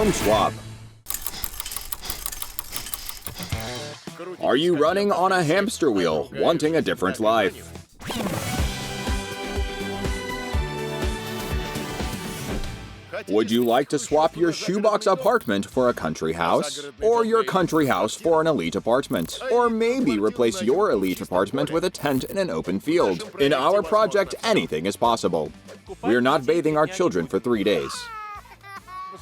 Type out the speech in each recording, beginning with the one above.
Home swap. Are you running on a hamster wheel, wanting a different life? Would you like to swap your shoebox apartment for a country house? Or your country house for an elite apartment? Or maybe replace your elite apartment with a tent in an open field? In our project, anything is possible. We're not bathing our children for 3 days.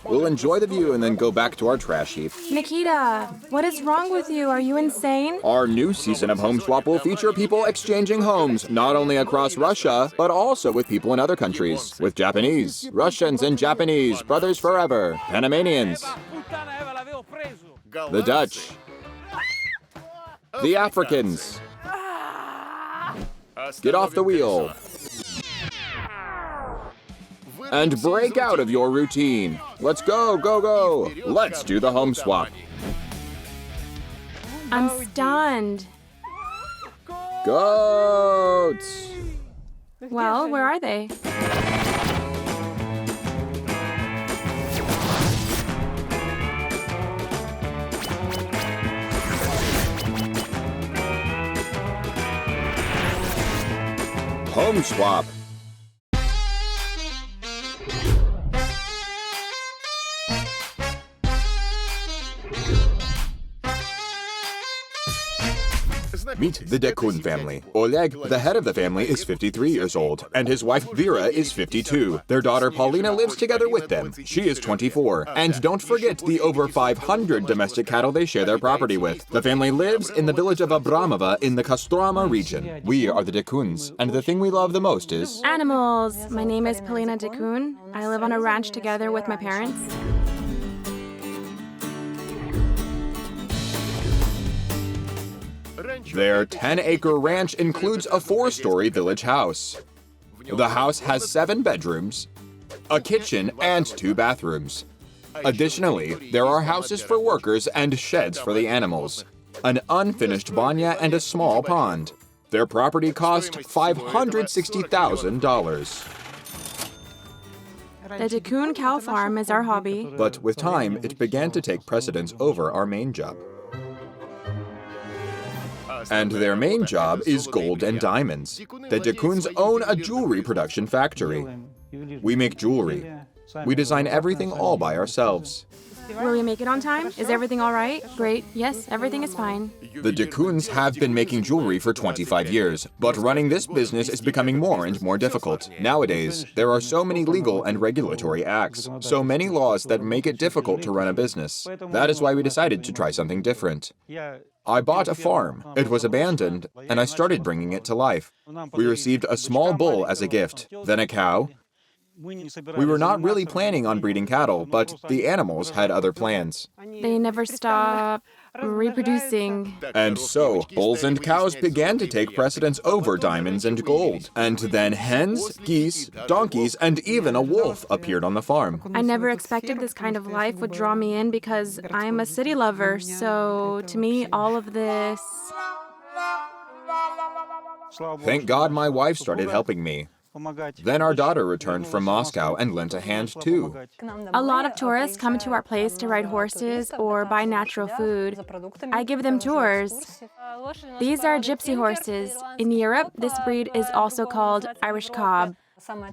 We'll enjoy the view and then go back to our trash heap. Nikita, what is wrong with you? Are you insane? Our new season of Home Swap will feature people exchanging homes, not only across Russia, but also with people in other countries. With Japanese, Russians and Japanese, brothers forever, Panamanians, the Dutch, the Africans. Get off the wheel and break out of your routine. Let's go, go, go. Let's do the home swap. I'm stunned. Goats. Well, where are they? Home swap. Meet the Dekun family. Oleg, the head of the family, is 53 years old, and his wife Vera is 52. Their daughter Paulina lives together with them. She is 24. And don't forget the over 500 domestic cattle they share their property with. The family lives in the village of Abramova in the Kostroma region. We are the Dekuns, and the thing we love the most is... Animals. My name is Paulina Dekun. I live on a ranch together with my parents. Their 10-acre ranch includes a 4-story village house. The house has 7 bedrooms, a kitchen, and 2 bathrooms. Additionally, there are houses for workers and sheds for the animals, an unfinished banya, and a small pond. Their property cost $560,000. The Dekun cow farm is our hobby. But with time, it began to take precedence over our main job. And their main job is gold and diamonds. The Dekuns own a jewelry production factory. We make jewelry. We design everything all by ourselves. Will we make it on time? Is everything all right? Great. Yes, everything is fine. The Dekuns have been making jewelry for 25 years, but running this business is becoming more and more difficult. Nowadays, there are so many legal and regulatory acts, so many laws that make it difficult to run a business. That is why we decided to try something different. I bought a farm. It was abandoned, and I started bringing it to life. We received a small bull as a gift, then a cow. We were not really planning on breeding cattle, but the animals had other plans. They never stop reproducing. And so, bulls and cows began to take precedence over diamonds and gold. And then hens, geese, donkeys, and even a wolf appeared on the farm. I never expected this kind of life would draw me in because I'm a city lover, so to me, all of this... Thank God my wife started helping me. Then our daughter returned from Moscow and lent a hand too. A lot of tourists come to our place to ride horses or buy natural food. I give them tours. These are gypsy horses. In Europe, this breed is also called Irish cob.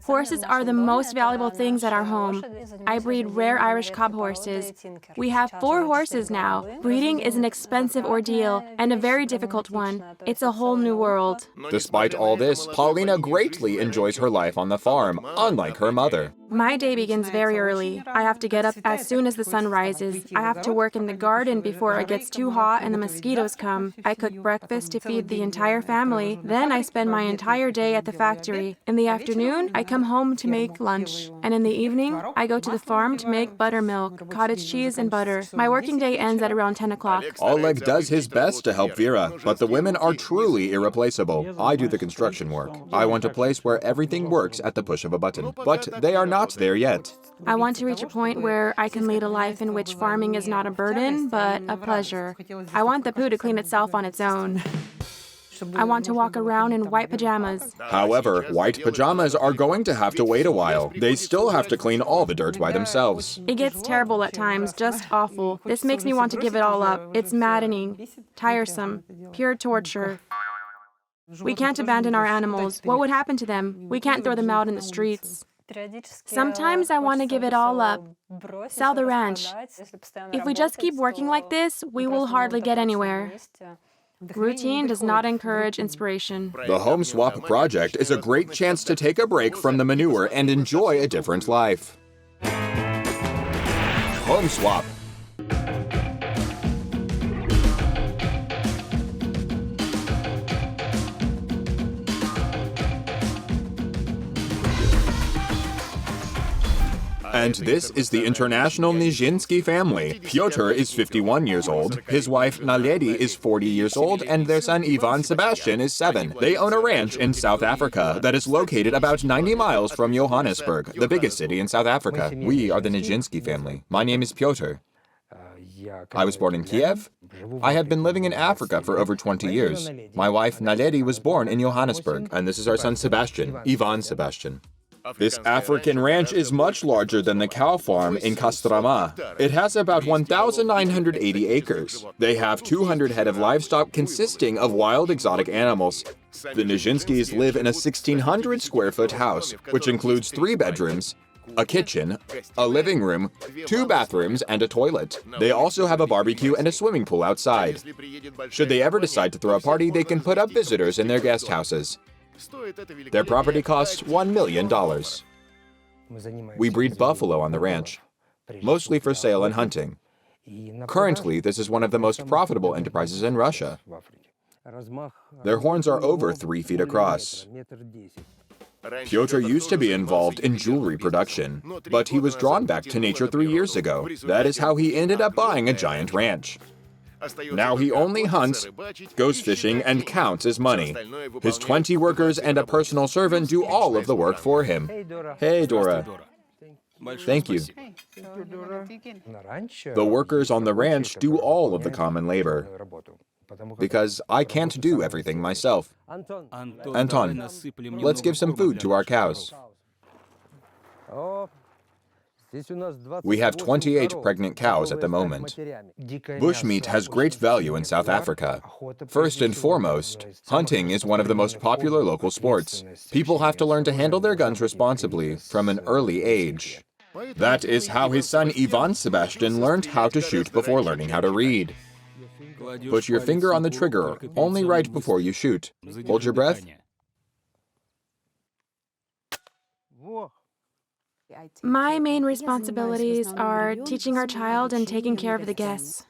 Horses are the most valuable things at our home. I breed rare Irish cob horses. We have 4 horses now. Breeding is an expensive ordeal and a very difficult one. It's a whole new world. Despite all this, Paulina greatly enjoys her life on the farm, unlike her mother. My day begins very early. I have to get up as soon as the sun rises. I have to work in the garden before it gets too hot and the mosquitoes come. I cook breakfast to feed the entire family. Then I spend my entire day at the factory. In the afternoon, I come home to make lunch. And in the evening, I go to the farm to make buttermilk, cottage cheese, and butter. My working day ends at around 10 o'clock. Oleg does his best to help Vera, but the women are truly irreplaceable. I do the construction work. I want a place where everything works at the push of a button. But they are not there yet. I want to reach a point where I can lead a life in which farming is not a burden, but a pleasure. I want the poo to clean itself on its own. I want to walk around in white pajamas. However, white pajamas are going to have to wait a while. They still have to clean all the dirt by themselves. It gets terrible at times, just awful. This makes me want to give it all up. It's maddening, tiresome, pure torture. We can't abandon our animals. What would happen to them? We can't throw them out in the streets. Sometimes I want to give it all up, sell the ranch. If we just keep working like this, we will hardly get anywhere. Routine does not encourage inspiration. The Home Swap project is a great chance to take a break from the manure and enjoy a different life. Home Swap. And this is the international Nijinsky family. Petr is 51 years old, his wife Naledi is 40 years old, and their son Ivan Sebastian is 7. They own a ranch in South Africa that is located about 90 miles from Johannesburg, the biggest city in South Africa. We are the Nijinsky family. My name is Petr. I was born in Kiev. I have been living in Africa for over 20 years. My wife Naledi was born in Johannesburg, and this is our son Sebastian, Ivan Sebastian. This African ranch is much larger than the cow farm in Kostroma. It has about 1,980 acres. They have 200 head of livestock consisting of wild exotic animals. The Nijinskys live in a 1,600 square foot house, which includes 3 bedrooms, a kitchen, a living room, 2 bathrooms, and a toilet. They also have a barbecue and a swimming pool outside. Should they ever decide to throw a party, they can put up visitors in their guest houses. Their property costs $1 million. We breed buffalo on the ranch, mostly for sale and hunting. Currently, this is one of the most profitable enterprises in Russia. Their horns are over 3 feet across. Petr used to be involved in jewelry production, but he was drawn back to nature 3 years ago. That is how he ended up buying a giant ranch. Now he only hunts, goes fishing, and counts his money. His 20 workers and a personal servant do all of the work for him. Hey, Dora. Thank you. The workers on the ranch do all of the common labor, because I can't do everything myself. Anton, let's give some food to our cows. We have 28 pregnant cows at the moment. Bushmeat has great value in South Africa. First and foremost, hunting is one of the most popular local sports. People have to learn to handle their guns responsibly from an early age. That is how his son Ivan Sebastian learned how to shoot before learning how to read. Put your finger on the trigger only right before you shoot. Hold your breath. My main responsibilities are teaching our child and taking care of the guests.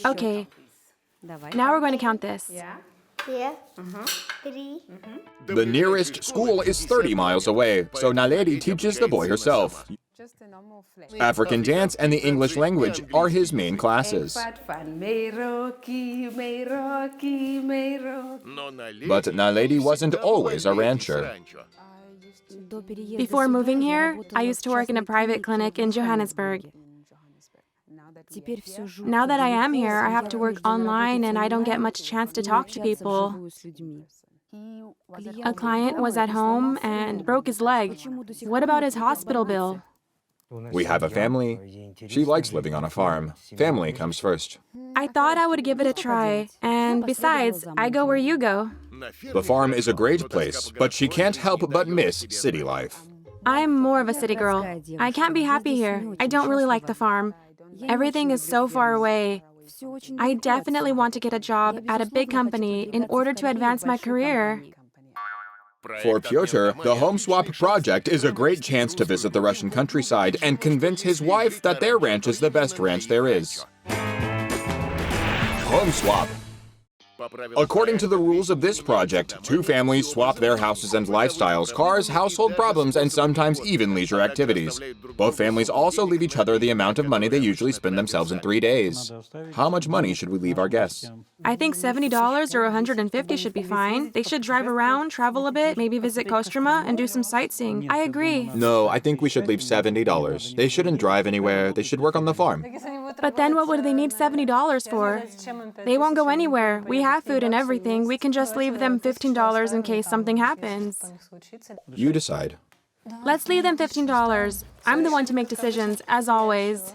Okay, now we're going to count this. 3. The nearest school is 30 miles away, so Naledi teaches the boy herself. African dance and the English language are his main classes. But Naledi wasn't always a rancher. Before moving here, I used to work in a private clinic in Johannesburg. Now that I am here, I have to work online and I don't get much chance to talk to people. A client was at home and broke his leg. What about his hospital bill? We have a family. She likes living on a farm. Family comes first. I thought I would give it a try, and besides, I go where you go. The farm is a great place, but she can't help but miss city life. I'm more of a city girl. I can't be happy here. I don't really like the farm. Everything is so far away. I definitely want to get a job at a big company in order to advance my career. For Petr, the Home Swap project is a great chance to visit the Russian countryside and convince his wife that their ranch is the best ranch there is. Home Swap. According to the rules of this project, 2 families swap their houses and lifestyles, cars, household problems, and sometimes even leisure activities. Both families also leave each other the amount of money they usually spend themselves in 3 days. How much money should we leave our guests? I think $70 or $150 should be fine. They should drive around, travel a bit, maybe visit Kostroma, and do some sightseeing. I agree. No, I think we should leave $70. They shouldn't drive anywhere. They should work on the farm. But then what would they need $70 for? They won't go anywhere. We have food and everything. We can just leave them $15 in case something happens. You decide. Let's leave them $15. I'm the one to make decisions, as always.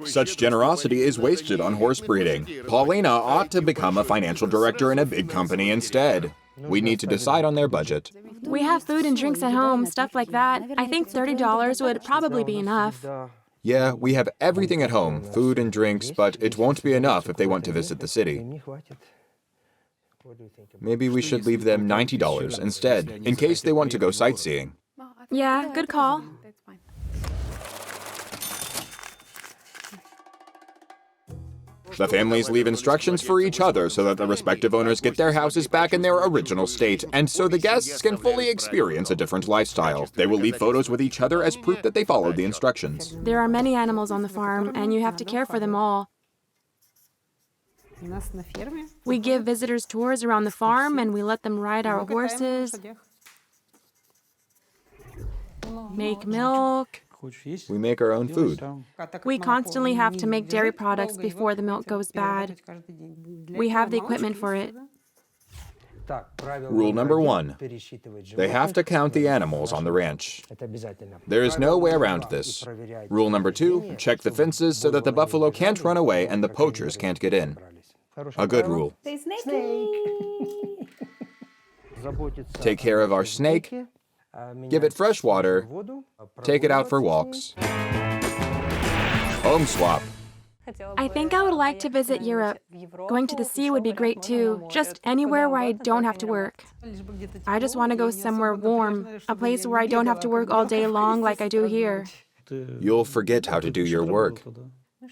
Such generosity is wasted on horse breeding. Paulina ought to become a financial director in a big company instead. We need to decide on their budget. We have food and drinks at home, stuff like that. I think $30 would probably be enough. Yeah, we have everything at home, food and drinks, but it won't be enough if they want to visit the city. Maybe we should leave them $90 instead, in case they want to go sightseeing. Yeah, good call. The families leave instructions for each other so that the respective owners get their houses back in their original state, and so the guests can fully experience a different lifestyle. They will leave photos with each other as proof that they followed the instructions. There are many animals on the farm, and you have to care for them all. We give visitors tours around the farm, and we let them ride our horses, make milk. We make our own food. We constantly have to make dairy products before the milk goes bad. We have the equipment for it. Rule number 1. They have to count the animals on the ranch. There is no way around this. Rule number 2. Check the fences so that the buffalo can't run away and the poachers can't get in. A good rule. Take care of our snake. Give it fresh water. Take it out for walks. Home swap. I think I would like to visit Europe. Going to the sea would be great too, just anywhere where I don't have to work. I just want to go somewhere warm, a place where I don't have to work all day long like I do here. You'll forget how to do your work.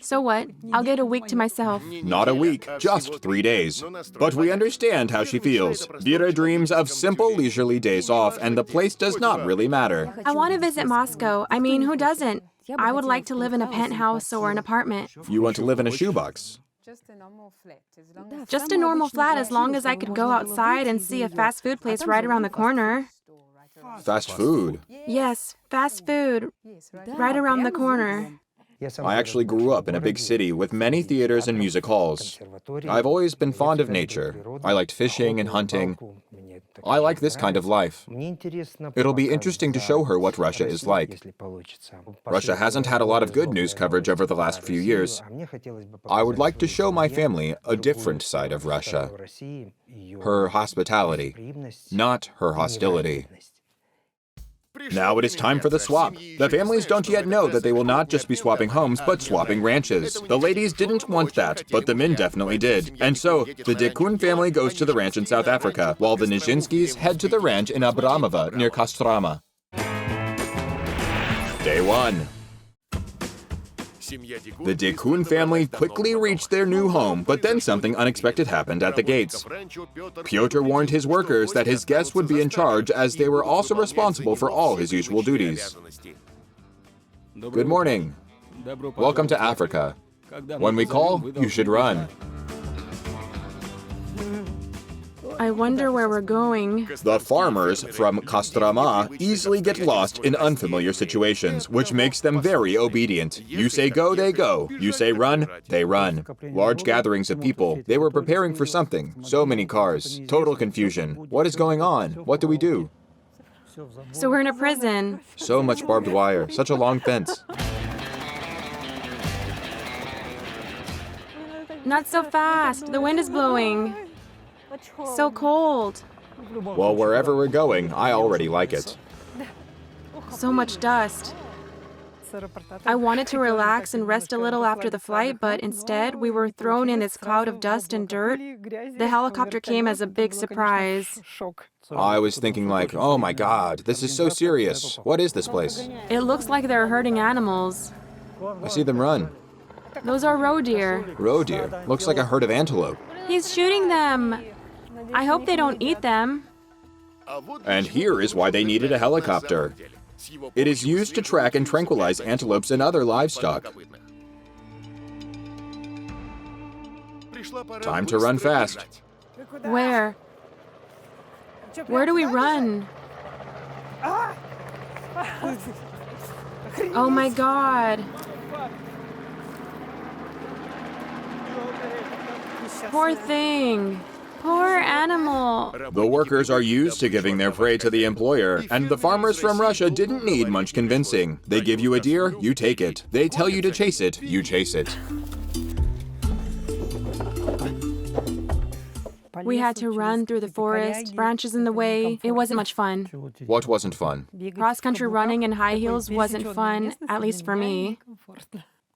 So what? I'll get a week to myself. Not a week, just 3 days. But we understand how she feels. Vera dreams of simple leisurely days off, and the place does not really matter. I want to visit Moscow. I mean, who doesn't? I would like to live in a penthouse or an apartment. You want to live in a shoebox. Just a normal flat as long as I could go outside and see a fast food place right around the corner. Fast food. Yes, fast food. Right around the corner. I actually grew up in a big city with many theaters and music halls. I've always been fond of nature. I liked fishing and hunting. I like this kind of life. It'll be interesting to show her what Russia is like. Russia hasn't had a lot of good news coverage over the last few years. I would like to show my family a different side of Russia. Her hospitality, not her hostility. Now it is time for the swap. The families don't yet know that they will not just be swapping homes, but swapping ranches. The ladies didn't want that, but the men definitely did. And so, the Dekun family goes to the ranch in South Africa, while the Nizhinskys head to the ranch in Abramova near Kostroma. Day 1. The Dekun family quickly reached their new home, but then something unexpected happened at the gates. Petr warned his workers that his guests would be in charge, as they were also responsible for all his usual duties. Good morning. Welcome to Africa. When we call, you should run. I wonder where we're going. The farmers from Kostroma easily get lost in unfamiliar situations, which makes them very obedient. You say go, they go. You say run, they run. Large gatherings of people. They were preparing for something. So many cars. Total confusion. What is going on? What do we do? So we're in a prison. So much barbed wire. Such a long fence. Not so fast. The wind is blowing. So cold. Well, wherever we're going, I already like it. So much dust. I wanted to relax and rest a little after the flight, but instead we were thrown in this cloud of dust and dirt. The helicopter came as a big surprise. I was thinking like, oh my God, this is so serious. What is this place? It looks like they're hurting animals. I see them run. Those are roe deer. Roe deer. Looks like a herd of antelope. He's shooting them. I hope they don't eat them. And here is why they needed a helicopter. It is used to track and tranquilize antelopes and other livestock. Time to run fast. Where? Where do we run? Oh my God. Poor thing. Poor animal. The workers are used to giving their prey to the employer, and the farmers from Russia didn't need much convincing. They give you a deer, you take it. They tell you to chase it, you chase it. We had to run through the forest, branches in the way. It wasn't much fun. What wasn't fun? Cross-country running in high heels wasn't fun, at least for me.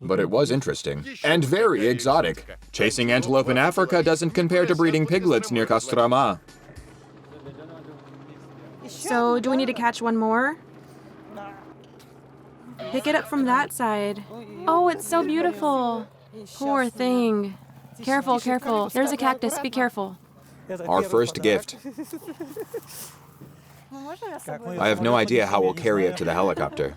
But it was interesting. And very exotic. Chasing antelope in Africa doesn't compare to breeding piglets near Kostroma. So, do we need to catch one more? Pick it up from that side. Oh, it's so beautiful. Poor thing. Careful, careful. There's a cactus. Be careful. Our first gift. I have no idea how we'll carry it to the helicopter.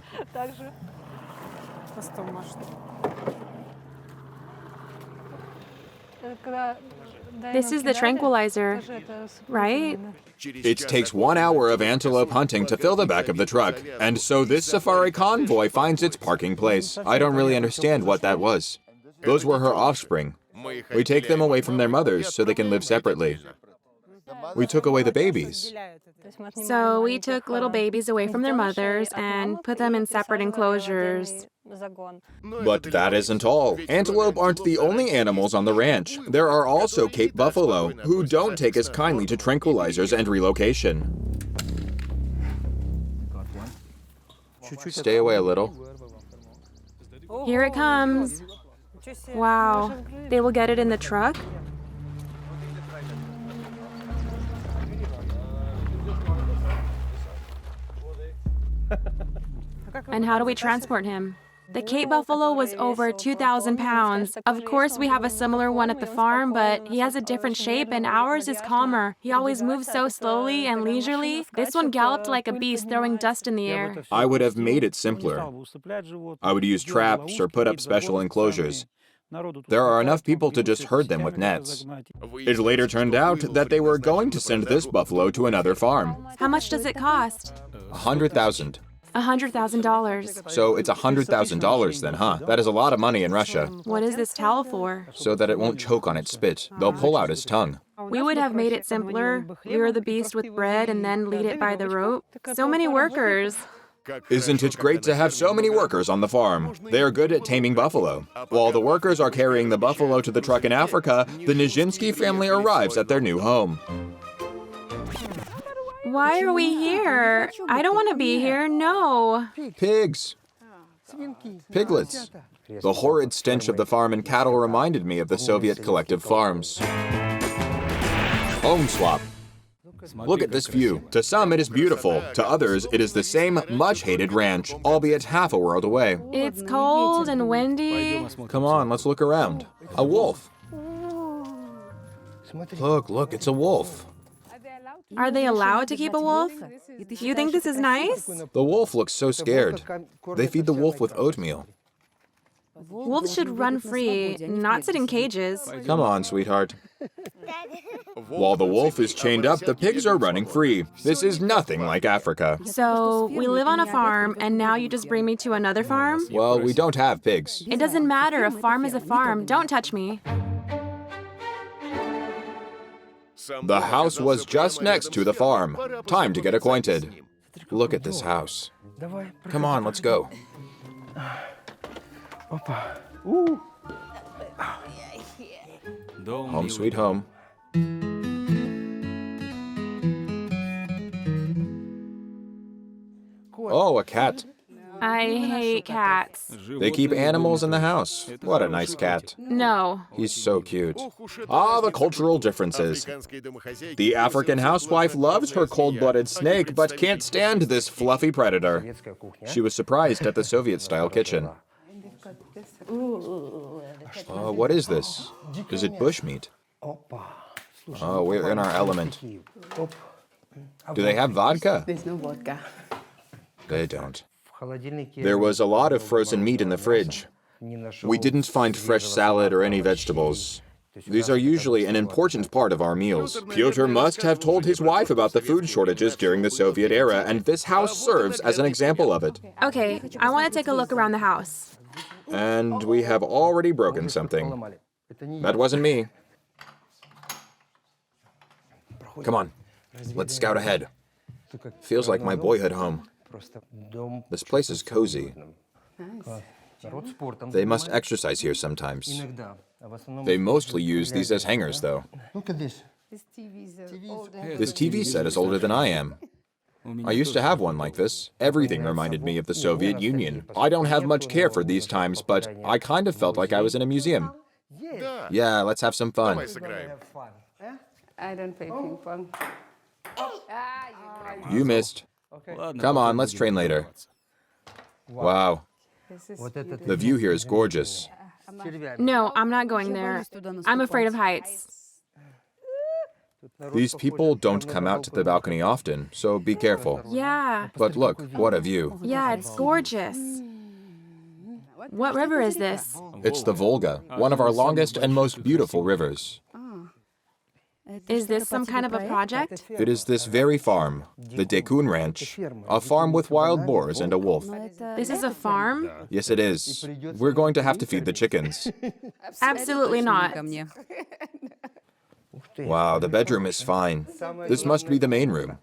This is the tranquilizer, right? It takes 1 hour of antelope hunting to fill the back of the truck, and so this safari convoy finds its parking place. I don't really understand what that was. Those were her offspring. We take them away from their mothers so they can live separately. We took away the babies. So we took little babies away from their mothers and put them in separate enclosures. But that isn't all. Antelope aren't the only animals on the ranch. There are also Cape buffalo, who don't take as kindly to tranquilizers and relocation. Stay away a little. Here it comes. Wow. They will get it in the truck? And how do we transport him? The Cape buffalo was over 2,000 pounds. Of course, we have a similar one at the farm, but he has a different shape and ours is calmer. He always moves so slowly and leisurely. This one galloped like a beast, throwing dust in the air. I would have made it simpler. I would use traps or put up special enclosures. There are enough people to just herd them with nets. It later turned out that they were going to send this buffalo to another farm. How much does it cost? $100,000. $100,000. So it's $100,000 then, huh? That is a lot of money in Russia. What is this towel for? So that it won't choke on its spit. They'll pull out his tongue. We would have made it simpler. Lure the beast with bread and then lead it by the rope. So many workers. Isn't it great to have so many workers on the farm? They are good at taming buffalo. While the workers are carrying the buffalo to the truck in Africa, the Nijinsky family arrives at their new home. Why are we here? I don't want to be here, no. Pigs. Piglets. The horrid stench of the farm and cattle reminded me of the Soviet collective farms. Home swap. Look at this view. To some, it is beautiful. To others, it is the same much-hated ranch, albeit half a world away. It's cold and windy. Come on, let's look around. A wolf. Look, it's a wolf. Are they allowed to keep a wolf? Do you think this is nice? The wolf looks so scared. They feed the wolf with oatmeal. Wolves should run free, not sit in cages. Come on, sweetheart. While the wolf is chained up, the pigs are running free. This is nothing like Africa. So, we live on a farm, and now you just bring me to another farm? Well, we don't have pigs. It doesn't matter. A farm is a farm. Don't touch me. The house was just next to the farm. Time to get acquainted. Look at this house. Come on, let's go. Home sweet home. Oh, a cat. I hate cats. They keep animals in the house. What a nice cat. No. He's so cute. Ah, the cultural differences. The African housewife loves her cold-blooded snake, but can't stand this fluffy predator. She was surprised at the Soviet-style kitchen. What is this? Is it bushmeat? Oh, we're in our element. Do they have vodka? There's no vodka. They don't. There was a lot of frozen meat in the fridge. We didn't find fresh salad or any vegetables. These are usually an important part of our meals. Petr must have told his wife about the food shortages during the Soviet era, and this house serves as an example of it. Okay, I want to take a look around the house. And we have already broken something. That wasn't me. Come on, let's scout ahead. Feels like my boyhood home. This place is cozy. They must exercise here sometimes. They mostly use these as hangers, though. This TV set is older than I am. I used to have one like this. Everything reminded me of the Soviet Union. I don't have much care for these times, but I kind of felt like I was in a museum. Yeah, let's have some fun. I don't play ping pong. You missed. Come on, let's train later. Wow, the view here is gorgeous. No, I'm not going there. I'm afraid of heights. These people don't come out to the balcony often, so be careful. Yeah. But look, what a view. Yeah, it's gorgeous. What river is this? It's the Volga, one of our longest and most beautiful rivers. Is this some kind of a project? It is this very farm, the Dekun ranch, a farm with wild boars and a wolf. This is a farm? Yes, it is. We're going to have to feed the chickens. Absolutely not. Wow, the bedroom is fine. This must be the main room.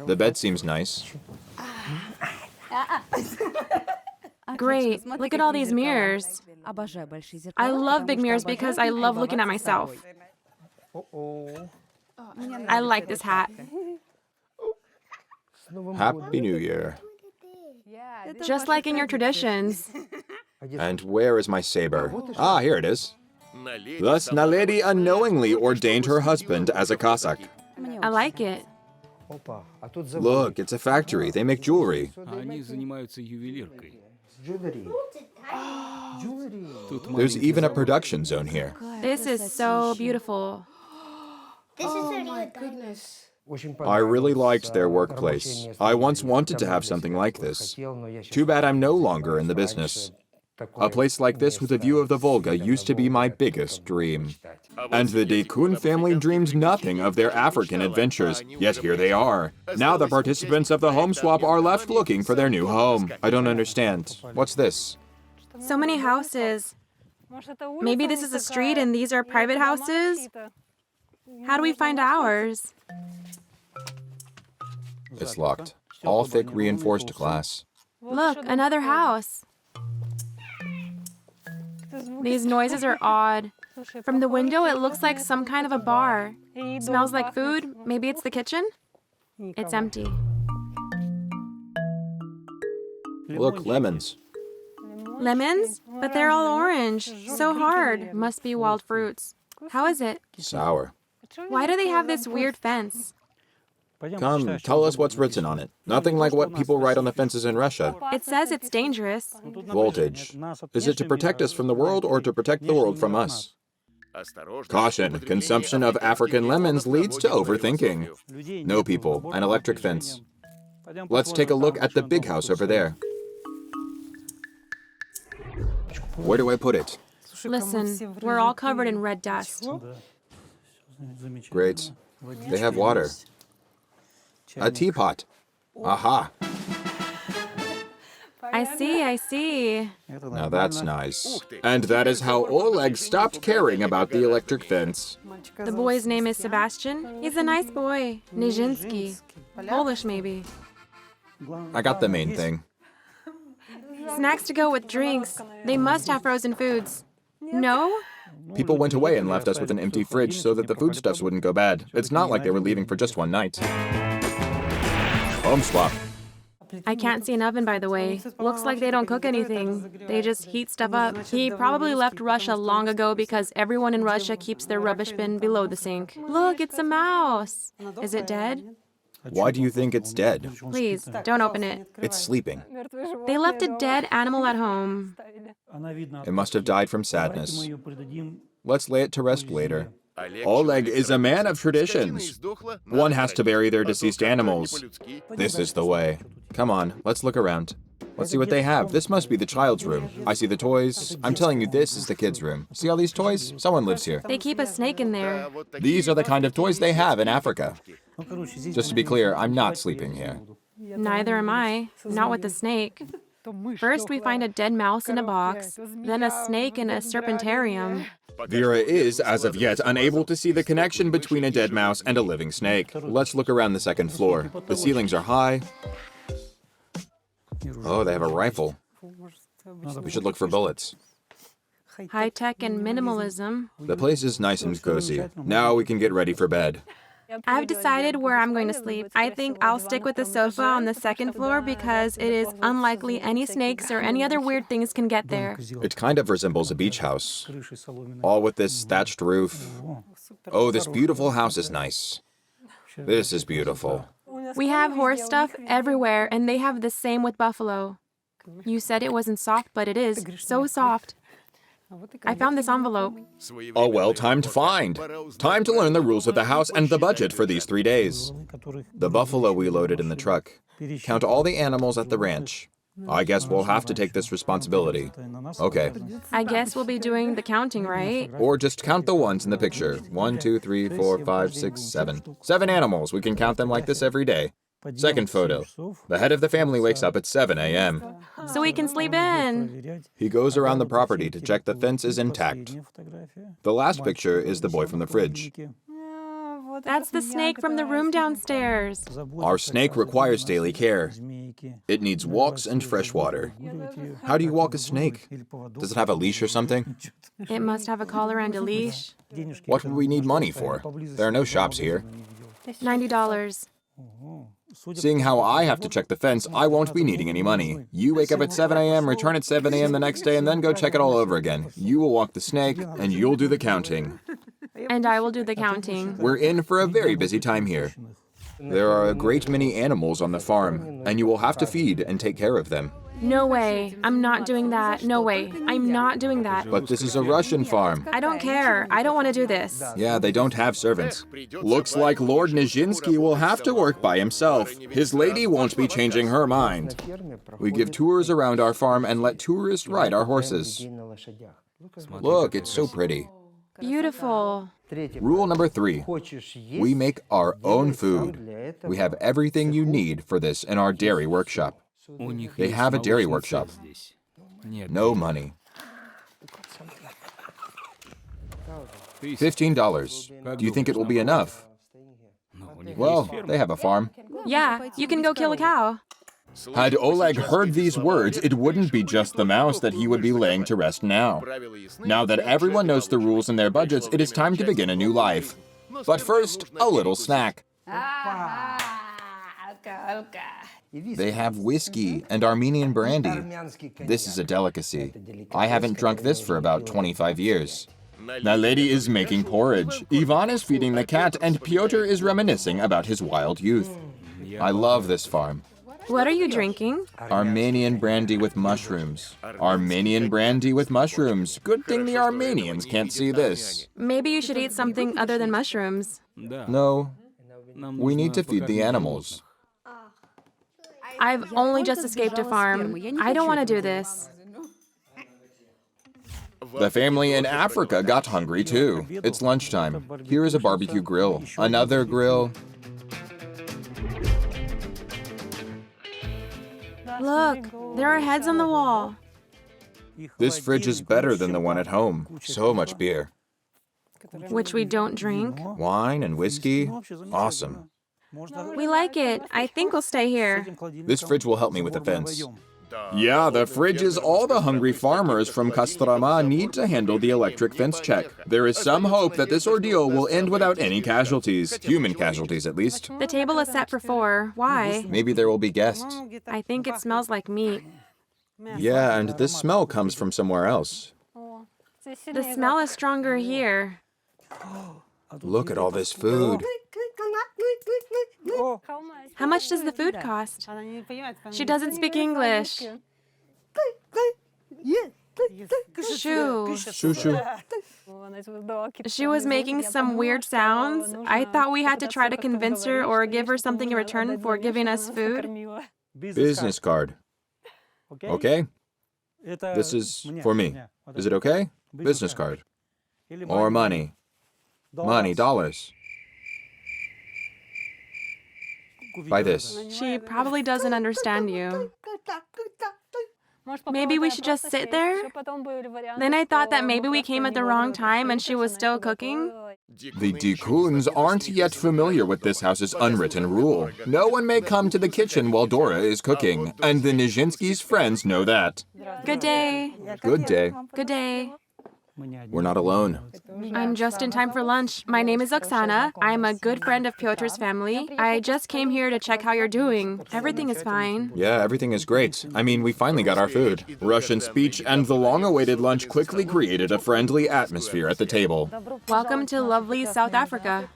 The bed seems nice. Great. Look at all these mirrors. I love big mirrors because I love looking at myself. I like this hat. Happy New Year. Just like in your traditions. And where is my saber? Ah, here it is. Thus, Naledi unknowingly ordained her husband as a Cossack. I like it. Look, it's a factory. They make jewelry. There's even a production zone here. This is so beautiful. I really liked their workplace. I once wanted to have something like this. Too bad I'm no longer in the business. A place like this with a view of the Volga used to be my biggest dream. And the Dekun family dreamed nothing of their African adventures, yet here they are. Now the participants of the home swap are left looking for their new home. I don't understand. What's this? So many houses. Maybe this is a street and these are private houses? How do we find ours? It's locked. All thick reinforced glass. Look, another house. These noises are odd. From the window, it looks like some kind of a bar. Smells like food. Maybe it's the kitchen? It's empty. Look, lemons. Lemons? But they're all orange. So hard. Must be wild fruits. How is it? Sour. Why do they have this weird fence? Come, tell us what's written on it. Nothing like what people write on the fences in Russia. It says it's dangerous. Voltage. Is it to protect us from the world or to protect the world from us? Caution, consumption of African lemons leads to overthinking. No people, an electric fence. Let's take a look at the big house over there. Where do I put it? Listen, we're all covered in red dust. Great. They have water. A teapot. Aha. I see. Now that's nice. And that is how Oleg stopped caring about the electric fence. The boy's name is Sebastian. He's a nice boy. Nijinsky. Polish, maybe. I got the main thing. Snacks to go with drinks. They must have frozen foods. No? People went away and left us with an empty fridge so that the foodstuffs wouldn't go bad. It's not like they were leaving for just one night. Home swap. I can't see an oven, by the way. Looks like they don't cook anything. They just heat stuff up. He probably left Russia long ago because everyone in Russia keeps their rubbish bin below the sink. Look, it's a mouse. Is it dead? Why do you think it's dead? Please, don't open it. It's sleeping. They left a dead animal at home. It must have died from sadness. Let's lay it to rest later. Oleg is a man of traditions. One has to bury their deceased animals. This is the way. Come on, let's look around. Let's see what they have. This must be the child's room. I see the toys. I'm telling you, this is the kid's room. See all these toys? Someone lives here. They keep a snake in there. These are the kind of toys they have in Africa. Just to be clear, I'm not sleeping here. Neither am I. Not with the snake. First, we find a dead mouse in a box, then a snake in a serpentarium. Vera is, as of yet, unable to see the connection between a dead mouse and a living snake. Let's look around the second floor. The ceilings are high. Oh, they have a rifle. We should look for bullets. High-tech and minimalism. The place is nice and cozy. Now we can get ready for bed. I've decided where I'm going to sleep. I think I'll stick with the sofa on the second floor because it is unlikely any snakes or any other weird things can get there. It kind of resembles a beach house. All with this thatched roof. Oh, this beautiful house is nice. This is beautiful. We have horse stuff everywhere, and they have the same with buffalo. You said it wasn't soft, but it is. So soft. I found this envelope. A well-timed find. Time to learn the rules of the house and the budget for these 3 days. The buffalo we loaded in the truck. Count all the animals at the ranch. I guess we'll have to take this responsibility. Okay. I guess we'll be doing the counting, right? Or just count the ones in the picture. 1, 2, 3, 4, 5, 6, 7. 7 animals. We can count them like this every day. Second photo. The head of the family wakes up at 7 a.m. So we can sleep in. He goes around the property to check the fence is intact. The last picture is the boy from the fridge. That's the snake from the room downstairs. Our snake requires daily care. It needs walks and fresh water. How do you walk a snake? Does it have a leash or something? It must have a collar and a leash. What would we need money for? There are no shops here. $90. Seeing how I have to check the fence, I won't be needing any money. You wake up at 7 a.m., return at 7 a.m. the next day, and then go check it all over again. You will walk the snake, and you'll do the counting. And I will do the counting. We're in for a very busy time here. There are a great many animals on the farm, and you will have to feed and take care of them. No way. I'm not doing that. No way. I'm not doing that. But this is a Russian farm. I don't care. I don't want to do this. Yeah, they don't have servants. Looks like Lord Nijinsky will have to work by himself. His lady won't be changing her mind. We give tours around our farm and let tourists ride our horses. Look, it's so pretty. Beautiful. Rule number 3. We make our own food. We have everything you need for this in our dairy workshop. They have a dairy workshop. No money. $15. Do you think it will be enough? Well, they have a farm. Yeah, you can go kill a cow. Had Oleg heard these words, it wouldn't be just the mouse that he would be laying to rest now. Now that everyone knows the rules and their budgets, it is time to begin a new life. But first, a little snack. They have whiskey and Armenian brandy. This is a delicacy. I haven't drunk this for about 25 years. Naledi is making porridge. Ivan is feeding the cat, and Petr is reminiscing about his wild youth. I love this farm. What are you drinking? Armenian brandy with mushrooms. Armenian brandy with mushrooms. Good thing the Armenians can't see this. Maybe you should eat something other than mushrooms. No. We need to feed the animals. I've only just escaped a farm. I don't want to do this. The family in Africa got hungry too. It's lunchtime. Here is a barbecue grill. Another grill. Look, there are heads on the wall. This fridge is better than the one at home. So much beer. Which we don't drink. Wine and whiskey. Awesome. We like it. I think we'll stay here. This fridge will help me with the fence. Yeah, the fridge is all the hungry farmers from Kostroma need to handle the electric fence check. There is some hope that this ordeal will end without any casualties. Human casualties, at least. The table is set for 4. Why? Maybe there will be guests. I think it smells like meat. Yeah, and this smell comes from somewhere else. The smell is stronger here. Look at all this food. How much does the food cost? She doesn't speak English. Shoo. Shoo shoo. She was making some weird sounds. I thought we had to try to convince her or give her something in return for giving us food. Business card. Okay? This is for me. Is it okay? Business card. Or money. Money, dollars. Buy this. She probably doesn't understand you. Maybe we should just sit there? Then I thought that maybe we came at the wrong time and she was still cooking. The Dekuns aren't yet familiar with this house's unwritten rule. No one may come to the kitchen while Dora is cooking, and the Nijinsky's friends know that. Good day. Good day. Good day. We're not alone. I'm just in time for lunch. My name is Oksana. I'm a good friend of Pyotr's family. I just came here to check how you're doing. Everything is fine. Yeah, everything is great. I mean, we finally got our food. Russian speech and the long-awaited lunch quickly created a friendly atmosphere at the table. Welcome to lovely South Africa.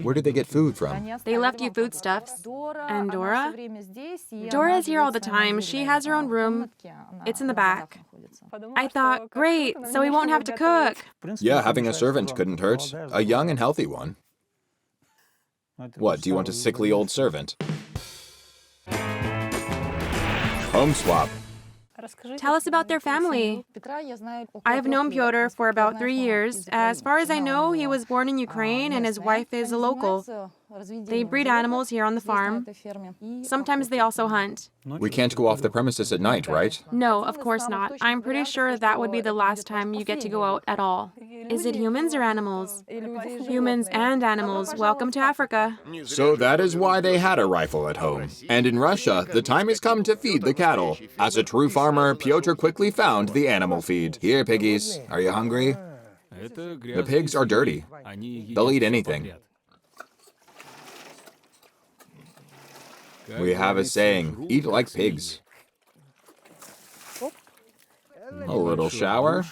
Where did they get food from? They left you foodstuffs. And Dora? Dora is here all the time. She has her own room. It's in the back. I thought, great, so we won't have to cook. Yeah, having a servant couldn't hurt. A young and healthy one. What, do you want a sickly old servant? Home swap. Tell us about their family. I have known Petr for about 3 years. As far as I know, he was born in Ukraine and his wife is a local. They breed animals here on the farm. Sometimes they also hunt. We can't go off the premises at night, right? No, of course not. I'm pretty sure that would be the last time you get to go out at all. Is it humans or animals? Humans and animals. Welcome to Africa. So that is why they had a rifle at home. And in Russia, the time has come to feed the cattle. As a true farmer, Petr quickly found the animal feed. Here, piggies. Are you hungry? The pigs are dirty. They'll eat anything. We have a saying, eat like pigs. A little shower.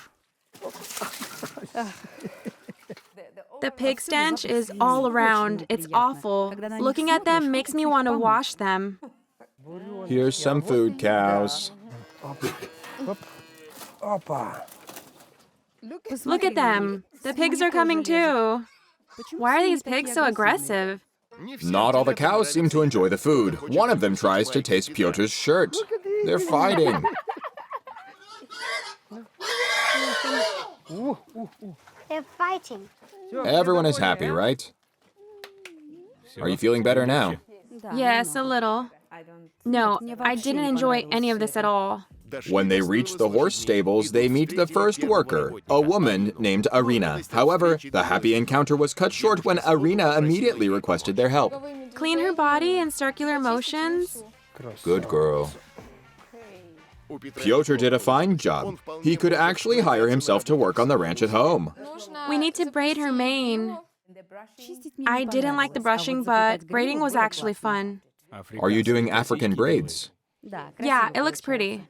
The pig stench is all around. It's awful. Looking at them makes me want to wash them. Here's some food, cows. Look at them. The pigs are coming too. Why are these pigs so aggressive? Not all the cows seem to enjoy the food. One of them tries to taste Pyotr's shirt. They're fighting. They're fighting. Everyone is happy, right? Are you feeling better now? Yes, a little. No, I didn't enjoy any of this at all. When they reach the horse stables, they meet the first worker, a woman named Irina. However, the happy encounter was cut short when Irina immediately requested their help. Clean her body in circular motions. Good girl. Petr did a fine job. He could actually hire himself to work on the ranch at home. We need to braid her mane. I didn't like the brushing, but braiding was actually fun. Are you doing African braids? Yeah, it looks pretty.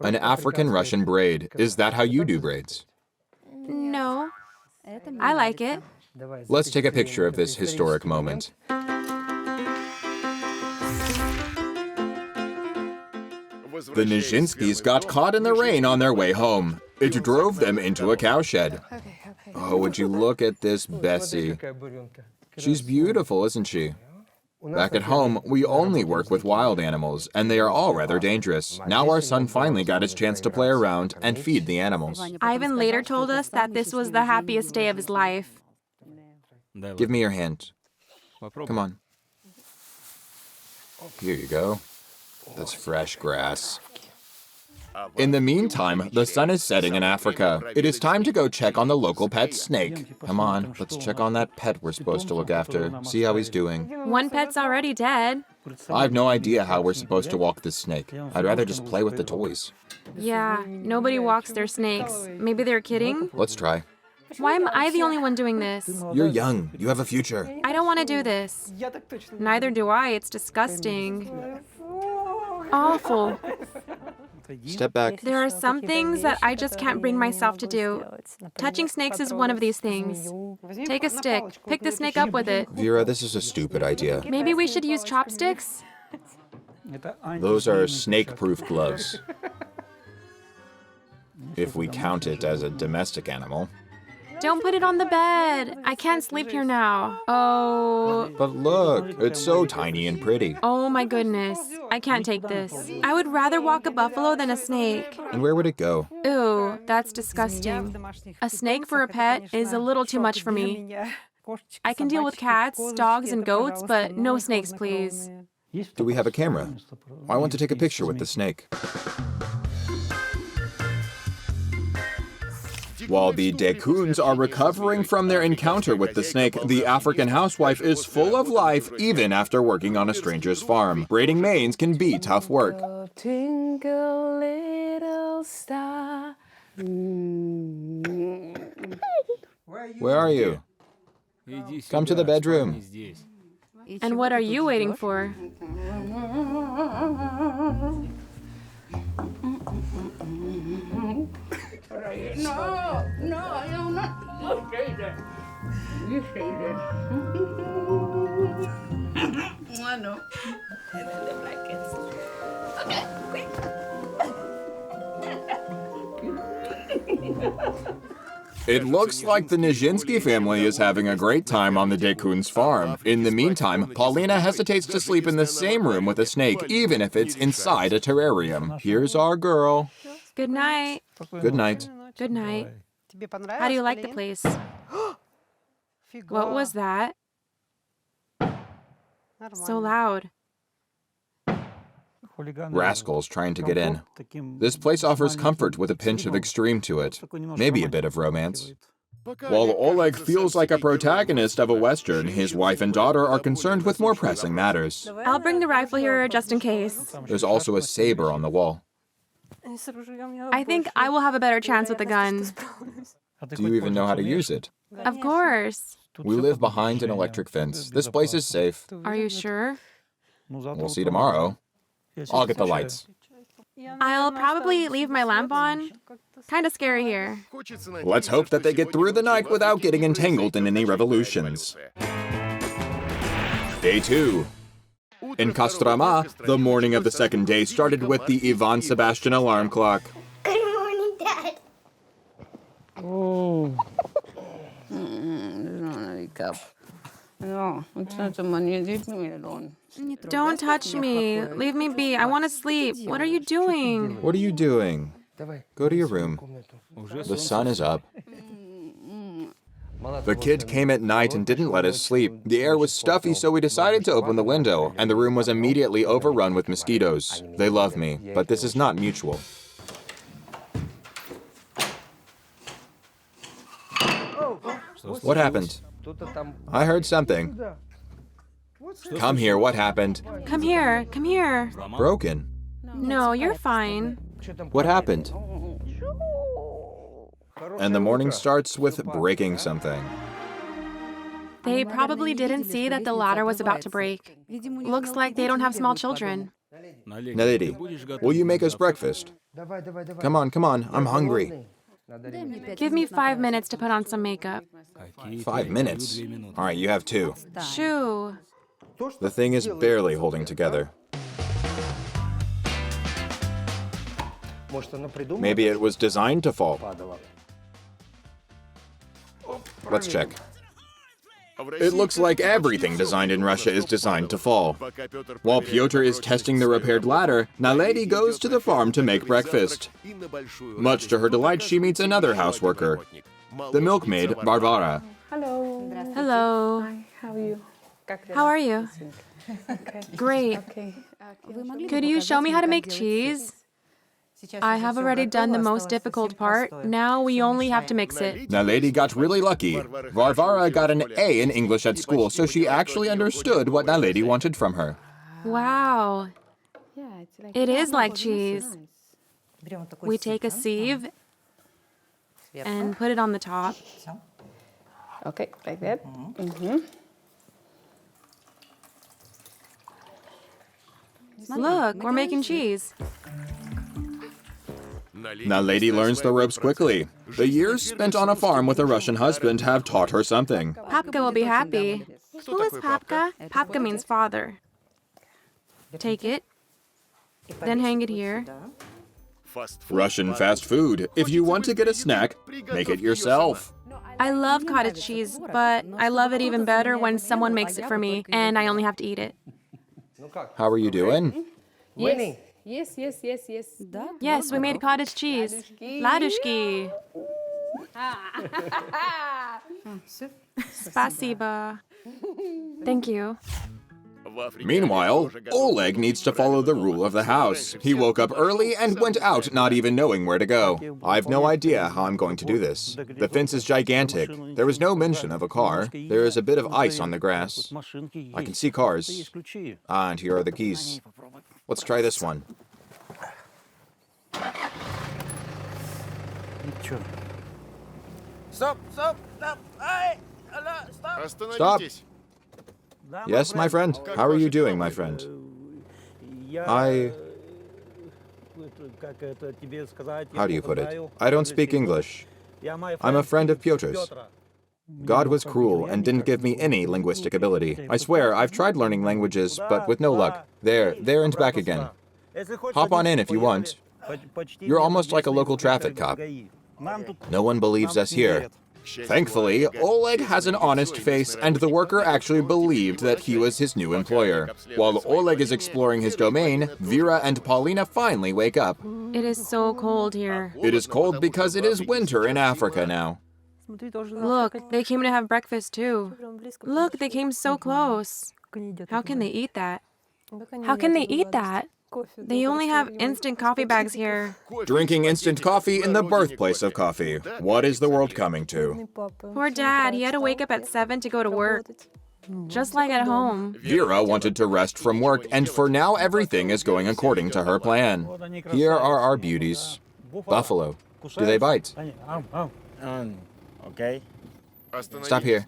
An African-Russian braid. Is that how you do braids? No, I like it. Let's take a picture of this historic moment. The Nijinskys got caught in the rain on their way home. It drove them into a cowshed. Oh, would you look at this Bessie? She's beautiful, isn't she? Back at home, we only work with wild animals, and they are all rather dangerous. Now our son finally got his chance to play around and feed the animals. Ivan later told us that this was the happiest day of his life. Give me your hand. Come on. Here you go. That's fresh grass. In the meantime, the sun is setting in Africa. It is time to go check on the local pet snake. Come on, let's check on that pet we're supposed to look after. See how he's doing. One pet's already dead. I have no idea how we're supposed to walk this snake. I'd rather just play with the toys. Yeah, nobody walks their snakes. Maybe they're kidding? Let's try. Why am I the only one doing this? You're young. You have a future. I don't want to do this. Neither do I. It's disgusting. Awful. Step back. There are some things that I just can't bring myself to do. Touching snakes is one of these things. Take a stick, pick the snake up with it. Vera, this is a stupid idea. Maybe we should use chopsticks? Those are snake-proof gloves. If we count it as a domestic animal. Don't put it on the bed. I can't sleep here now. Oh. But look, it's so tiny and pretty. Oh my goodness. I can't take this. I would rather walk a buffalo than a snake. And where would it go? Ew, that's disgusting. A snake for a pet is a little too much for me. I can deal with cats, dogs, and goats, but no snakes, please. Do we have a camera? I want to take a picture with the snake. While the Dekuns are recovering from their encounter with the snake, the African housewife is full of life even after working on a stranger's farm. Braiding manes can be tough work. Twinkle, little star. Where are you? Come to the bedroom. And what are you waiting for? No, I am not. You say that. You say that. No. The blankets. Okay, quick. It looks like the Nijinsky family is having a great time on the Dekuns farm. In the meantime, Paulina hesitates to sleep in the same room with a snake, even if it's inside a terrarium. Here's our girl. Good night. Good night. Good night. How do you like the place? What was that? So loud. Rascals trying to get in. This place offers comfort with a pinch of extreme to it. Maybe a bit of romance. While Oleg feels like a protagonist of a Western, his wife and daughter are concerned with more pressing matters. I'll bring the rifle here just in case. There's also a saber on the wall. I think I will have a better chance with the gun. Do you even know how to use it? Of course. We live behind an electric fence. This place is safe. Are you sure? We'll see tomorrow. I'll get the lights. I'll probably leave my lamp on. Kind of scary here. Let's hope that they get through the night without getting entangled in any revolutions. Day 2. In Kostroma, the morning of the second day started with the Ivan Sebastian alarm clock. Good morning, Dad. Oh. Wake up. No, it's not the money. Leave me alone. Don't touch me. Leave me be. I want to sleep. What are you doing? What are you doing? Go to your room. The sun is up. The kid came at night and didn't let us sleep. The air was stuffy, so we decided to open the window, and the room was immediately overrun with mosquitoes. They love me, but this is not mutual. What happened? I heard something. Come here, what happened? Come here. Come here. Broken. No, you're fine. What happened? And the morning starts with breaking something. They probably didn't see that the ladder was about to break. Looks like they don't have small children. Naledi, will you make us breakfast? Come on, I'm hungry. Give me 5 minutes to put on some makeup. 5 minutes? All right, you have 2. Shoo. The thing is barely holding together. Maybe it was designed to fall. Let's check. It looks like everything designed in Russia is designed to fall. While Petr is testing the repaired ladder, Naledi goes to the farm to make breakfast. Much to her delight, she meets another houseworker, the milkmaid, Varvara. Hello. Hello. Hi, how are you? How are you? Okay. Great. Okay. Could you show me how to make cheese? I have already done the most difficult part. Now we only have to mix it. Naledi got really lucky. Varvara got an A in English at school, so she actually understood what Naledi wanted from her. Wow. It is like cheese. We take a sieve and put it on the top. Okay, like that. Look, we're making cheese. Naledi learns the ropes quickly. The years spent on a farm with a Russian husband have taught her something. Papka will be happy. Who is Papka? Papka means father. Take it, then hang it here. Russian fast food. If you want to get a snack, make it yourself. I love cottage cheese, but I love it even better when someone makes it for me and I only have to eat it. How are you doing? Yes. Yes, we made cottage cheese. Ladushki. Spasiba. Thank you. Meanwhile, Oleg needs to follow the rule of the house. He woke up early and went out not even knowing where to go. I've no idea how I'm going to do this. The fence is gigantic. There was no mention of a car. There is a bit of ice on the grass. I can see cars. Ah, and here are the geese. Let's try this one. Stop! Hey! Stop! Stop. Yes, my friend. How are you doing, my friend? How do you put it? I don't speak English. I'm a friend of Petr's. God was cruel and didn't give me any linguistic ability. I swear, I've tried learning languages, but with no luck. There and back again. Hop on in if you want. You're almost like a local traffic cop. No one believes us here. Thankfully, Oleg has an honest face, and the worker actually believed that he was his new employer. While Oleg is exploring his domain, Vera and Paulina finally wake up. It is so cold here. It is cold because it is winter in Africa now. Look, they came to have breakfast too. Look, they came so close. How can they eat that? How can they eat that? They only have instant coffee bags here. Drinking instant coffee in the birthplace of coffee. What is the world coming to? Poor Dad, he had to wake up at 7 to go to work. Just like at home. Vera wanted to rest from work, and for now everything is going according to her plan. Here are our beauties. Buffalo. Do they bite? Okay. Stop here.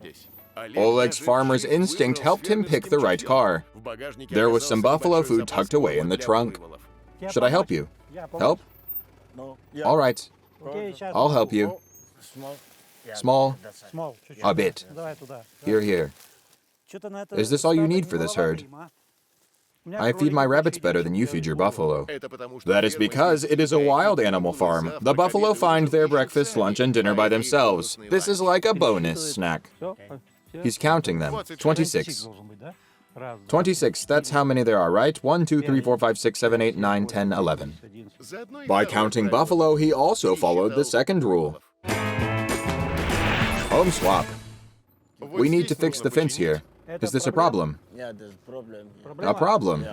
Oleg's farmer's instinct helped him pick the right car. There was some buffalo food tucked away in the trunk. Should I help you? Help? All right. I'll help you. Small? A bit. Here. Is this all you need for this herd? I feed my rabbits better than you feed your buffalo. That is because it is a wild animal farm. The buffalo find their breakfast, lunch, and dinner by themselves. This is like a bonus snack. He's counting them. 26. 26, that's how many there are, right? 1, 2, 3, 4, 5, 6, 7, 8, 9, 10, 11. By counting buffalo, he also followed the second rule. Home swap. We need to fix the fence here. Is this a problem? Yeah, there's a problem. A problem?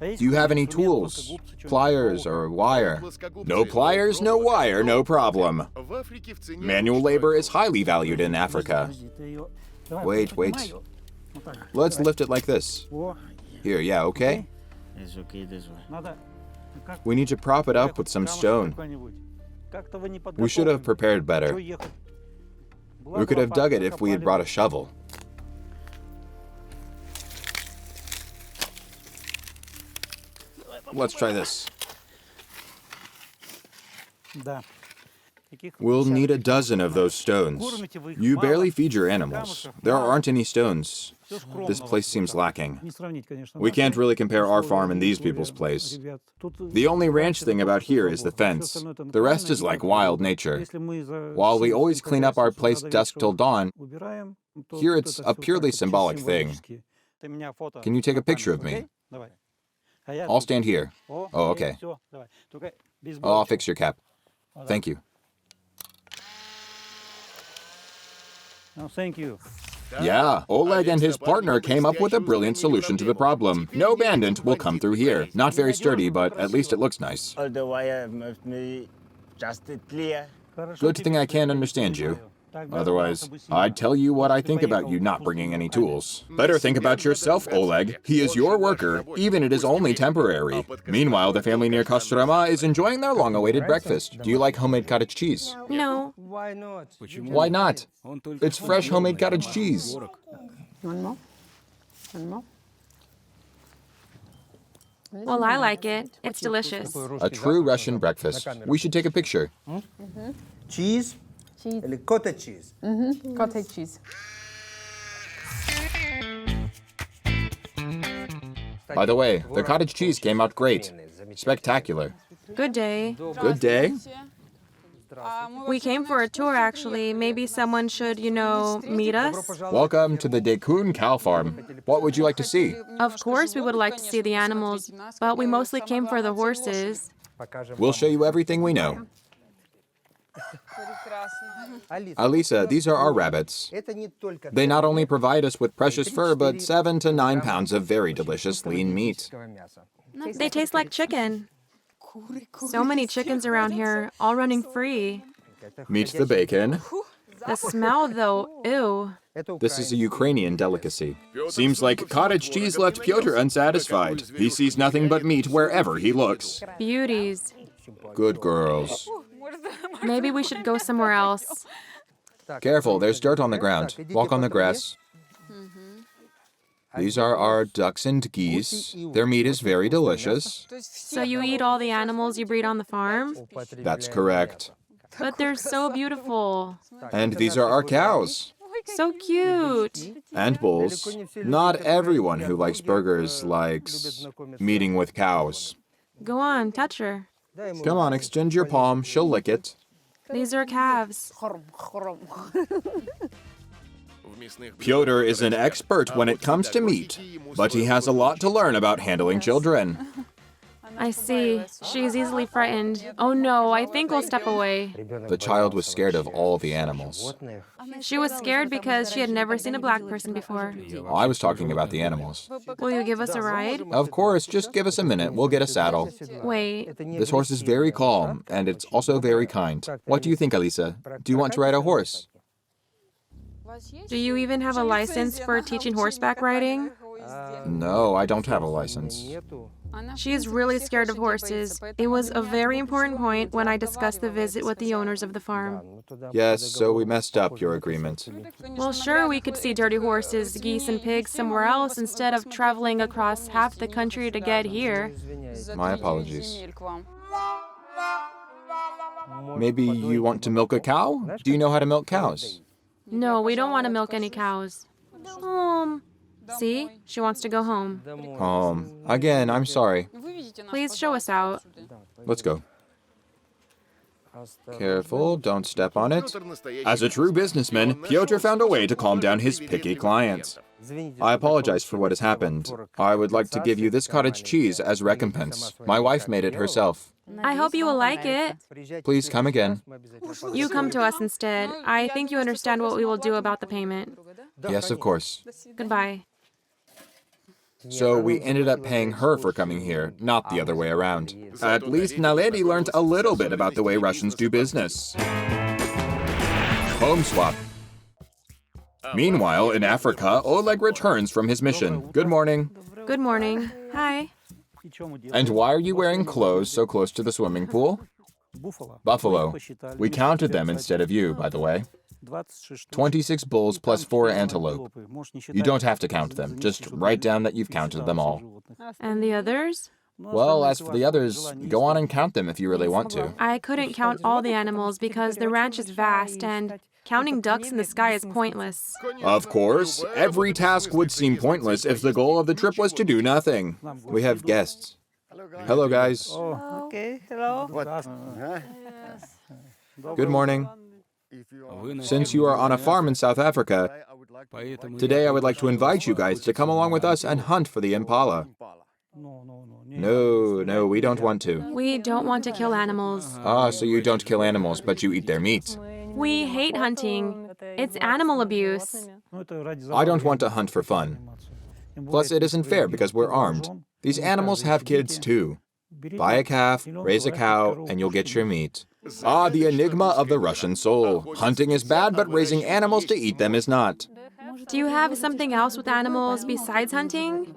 Do you have any tools? Pliers or wire? No pliers, no wire, no problem. Manual labor is highly valued in Africa. Wait. Let's lift it like this. Here, yeah, okay? It's okay this way. We need to prop it up with some stone. We should have prepared better. We could have dug it if we had brought a shovel. Let's try this. We'll need a dozen of those stones. You barely feed your animals. There aren't any stones. This place seems lacking. We can't really compare our farm and these people's place. The only ranch thing about here is the fence. The rest is like wild nature. While we always clean up our place dusk till dawn, here it's a purely symbolic thing. Can you take a picture of me? I'll stand here. Oh, okay. I'll fix your cap. Thank you. No, thank you. Yeah, Oleg and his partner came up with a brilliant solution to the problem. No bandit will come through here. Not very sturdy, but at least it looks nice. All the wire must be just clear. Good thing I can't understand you. Otherwise, I'd tell you what I think about you not bringing any tools. Better think about yourself, Oleg. He is your worker, even it is only temporary. Meanwhile, the family near Kostroma is enjoying their long-awaited breakfast. Do you like homemade cottage cheese? No. Why not? It's fresh homemade cottage cheese. One more. Well, I like it. It's delicious. A true Russian breakfast. We should take a picture. Cheese? Или cottage cheese? Cottage cheese. By the way, the cottage cheese came out great. Spectacular. Good day. Good day. We came for a tour, actually. Maybe someone should, meet us. Welcome to the Dekun cow farm. What would you like to see? Of course, we would like to see the animals, but we mostly came for the horses. We'll show you everything we know. Alisa, these are our rabbits. They not only provide us with precious fur, but 7 to 9 pounds of very delicious lean meat. They taste like chicken. So many chickens around here, all running free. Meet the bacon. The smell, though, ew. This is a Ukrainian delicacy. Seems like cottage cheese left Petr unsatisfied. He sees nothing but meat wherever he looks. Beauties. Good girls. Maybe we should go somewhere else. Careful, there's dirt on the ground. Walk on the grass. These are our ducks and geese. Their meat is very delicious. So you eat all the animals you breed on the farm? That's correct. But they're so beautiful. And these are our cows. So cute. And bulls. Not everyone who likes burgers likes meeting with cows. Go on, touch her. Come on, extend your palm. She'll lick it. These are calves. Petr is an expert when it comes to meat, but he has a lot to learn about handling children. I see. She's easily frightened. Oh no, I think we'll step away. The child was scared of all the animals. She was scared because she had never seen a black person before. I was talking about the animals. Will you give us a ride? Of course, just give us a minute. We'll get a saddle. Wait. This horse is very calm, and it's also very kind. What do you think, Alisa? Do you want to ride a horse? Do you even have a license for teaching horseback riding? No, I don't have a license. She is really scared of horses. It was a very important point when I discussed the visit with the owners of the farm. Yes, so we messed up your agreement. Well, sure, we could see dirty horses, geese, and pigs somewhere else instead of traveling across half the country to get here. My apologies. Maybe you want to milk a cow? Do you know how to milk cows? No, we don't want to milk any cows. Home. See? She wants to go home. Again, I'm sorry. Please show us out. Let's go. Careful, don't step on it. As a true businessman, Petr found a way to calm down his picky clients. I apologize for what has happened. I would like to give you this cottage cheese as recompense. My wife made it herself. I hope you will like it. Please come again. You come to us instead. I think you understand what we will do about the payment. Yes, of course. Goodbye. So we ended up paying her for coming here, not the other way around. At least Naledi learned a little bit about the way Russians do business. Home swap. Meanwhile, in Africa, Oleg returns from his mission. Good morning. Good morning. Hi. And why are you wearing clothes so close to the swimming pool? Buffalo. We counted them instead of you, by the way. 26 bulls plus 4 antelope. You don't have to count them. Just write down that you've counted them all. And the others? Well, as for the others, go on and count them if you really want to. I couldn't count all the animals because the ranch is vast and counting ducks in the sky is pointless. Of course. Every task would seem pointless if the goal of the trip was to do nothing. We have guests. Hello, guys. Okay, hello. Good morning. Since you are on a farm in South Africa, today I would like to invite you guys to come along with us and hunt for the impala. No, we don't want to. We don't want to kill animals. Ah, so you don't kill animals, but you eat their meat. We hate hunting. It's animal abuse. I don't want to hunt for fun. Plus, it isn't fair because we're armed. These animals have kids too. Buy a calf, raise a cow, and you'll get your meat. Ah, the enigma of the Russian soul. Hunting is bad, but raising animals to eat them is not. Do you have something else with animals besides hunting?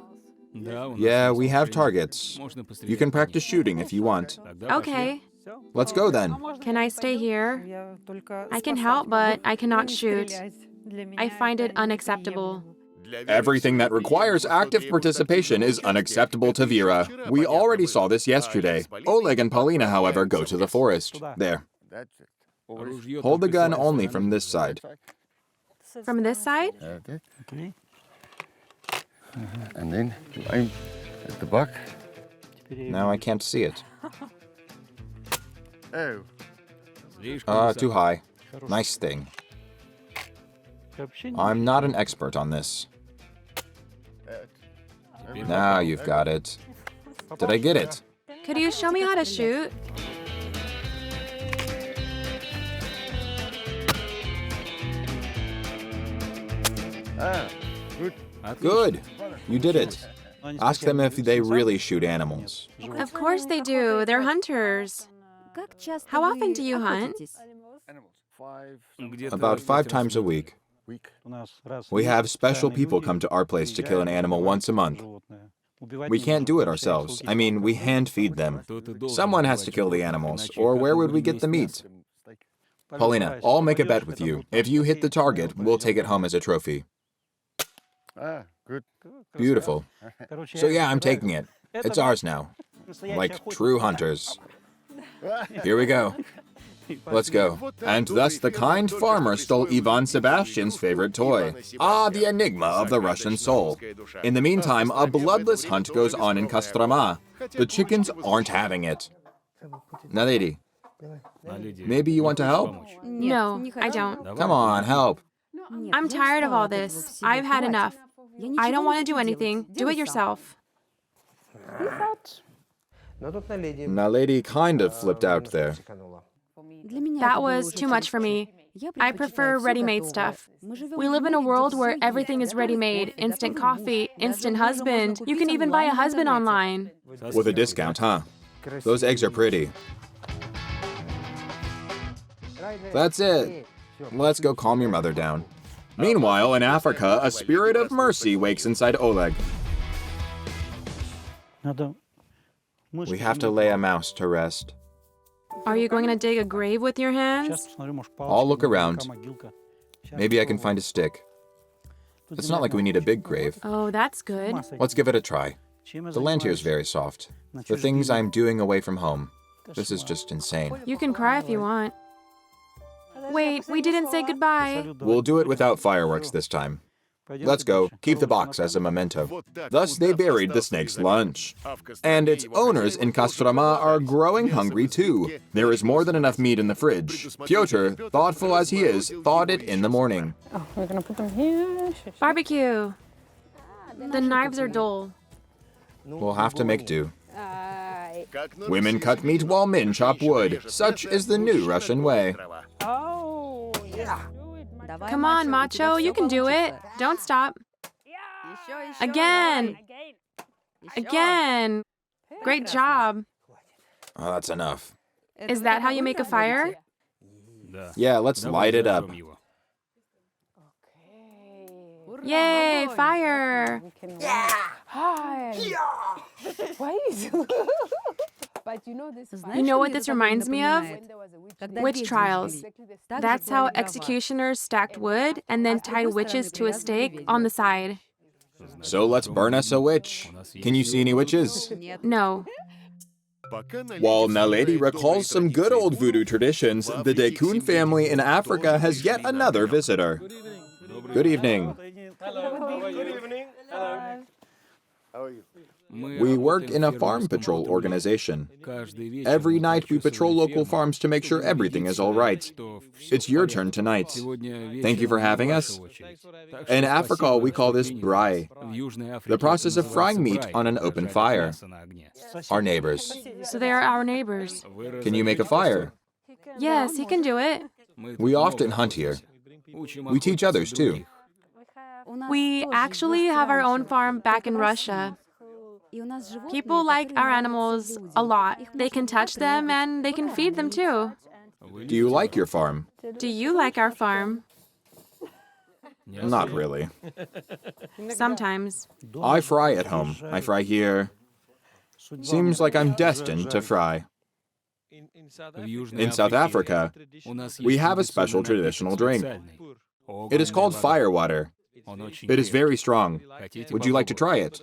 Yeah, we have targets. You can practice shooting if you want. Okay. Let's go then. Can I stay here? I can help, but I cannot shoot. I find it unacceptable. Everything that requires active participation is unacceptable to Vera. We already saw this yesterday. Oleg and Paulina, however, go to the forest. There. Hold the gun only from this side. From this side? Okay. And then you aim at the buck. Now I can't see it. Oh. Too high. Nice thing. I'm not an expert on this. Now you've got it. Did I get it? Could you show me how to shoot? Good. You did it. Ask them if they really shoot animals. Of course they do. They're hunters. How often do you hunt? About 5 times a week. We have special people come to our place to kill an animal once a month. We can't do it ourselves. I mean, we hand feed them. Someone has to kill the animals, or where would we get the meat? Paulina, I'll make a bet with you. If you hit the target, we'll take it home as a trophy. Good. Beautiful. So yeah, I'm taking it. It's ours now. Like true hunters. Here we go. Let's go. And thus the kind farmer stole Ivan Sebastian's favorite toy. Ah, the enigma of the Russian soul. In the meantime, a bloodless hunt goes on in Kostroma. The chickens aren't having it. Naledi, maybe you want to help? No, I don't. Come on, help. I'm tired of all this. I've had enough. I don't want to do anything. Do it yourself. Naledi kind of flipped out there. That was too much for me. I prefer ready-made stuff. We live in a world where everything is ready-made. Instant coffee, instant husband. You can even buy a husband online. With a discount, huh? Those eggs are pretty. That's it. Let's go calm your mother down. Meanwhile, in Africa, a spirit of mercy wakes inside Oleg. We have to lay a mouse to rest. Are you going to dig a grave with your hands? I'll look around. Maybe I can find a stick. It's not like we need a big grave. Oh, that's good. Let's give it a try. The land here is very soft. The things I'm doing away from home. This is just insane. You can cry if you want. Wait, we didn't say goodbye. We'll do it without fireworks this time. Let's go. Keep the box as a memento. Thus they buried the snake's lunch. And its owners in Kostroma are growing hungry too. There is more than enough meat in the fridge. Petr, thoughtful as he is, thawed it in the morning. Oh, we're gonna put them here. Barbecue. The knives are dull. We'll have to make do. Women cut meat while men chop wood. Such is the new Russian way. Oh, yeah. Come on, macho, you can do it. Don't stop. Again. Again. Great job. Oh, that's enough. Is that how you make a fire? Yeah, let's light it up. Yay, fire. Hi. Why is But You know what this reminds me of? Witch trials. That's how executioners stacked wood and then tied witches to a stake on the side. So let's burn us a witch. Can you see any witches? No. While Naledi recalls some good old voodoo traditions, the Dekun family in Africa has yet another visitor. Good evening. We work in a farm patrol organization. Every night we patrol local farms to make sure everything is all right. It's your turn tonight. Thank you for having us. In Africa, we call this braai, the process of frying meat on an open fire. Our neighbors. So they are our neighbors. Can you make a fire? Yes, he can do it. We often hunt here. We teach others too. We actually have our own farm back in Russia. People like our animals a lot. They can touch them and they can feed them too. Do you like your farm? Do you like our farm? Not really. Sometimes. I fry at home. I fry here. Seems like I'm destined to fry. In South Africa, we have a special traditional drink. It is called firewater. It is very strong. Would you like to try it?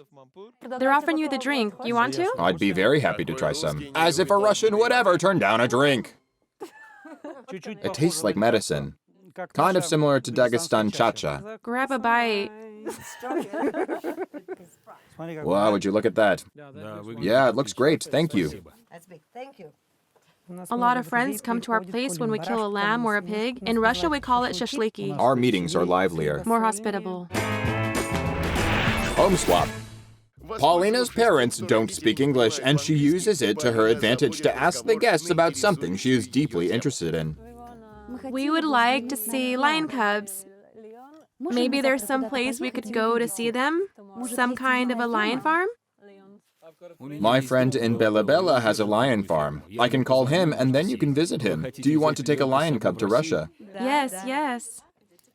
They're offering you the drink. You want to? I'd be very happy to try some. As if a Russian would ever turn down a drink. It tastes like medicine. Kind of similar to Dagestan cha-cha. Grab a bite. Wow, would you look at that? Yeah, it looks great. Thank you. That's big. Thank you. A lot of friends come to our place when we kill a lamb or a pig. In Russia, we call it shashliki. Our meetings are livelier. More hospitable. Home swap. Paulina's parents don't speak English, and she uses it to her advantage to ask the guests about something she is deeply interested in. We would like to see lion cubs. Maybe there's some place we could go to see them? Some kind of a lion farm? My friend in Bela Bela has a lion farm. I can call him and then you can visit him. Do you want to take a lion cub to Russia? Yes, yes.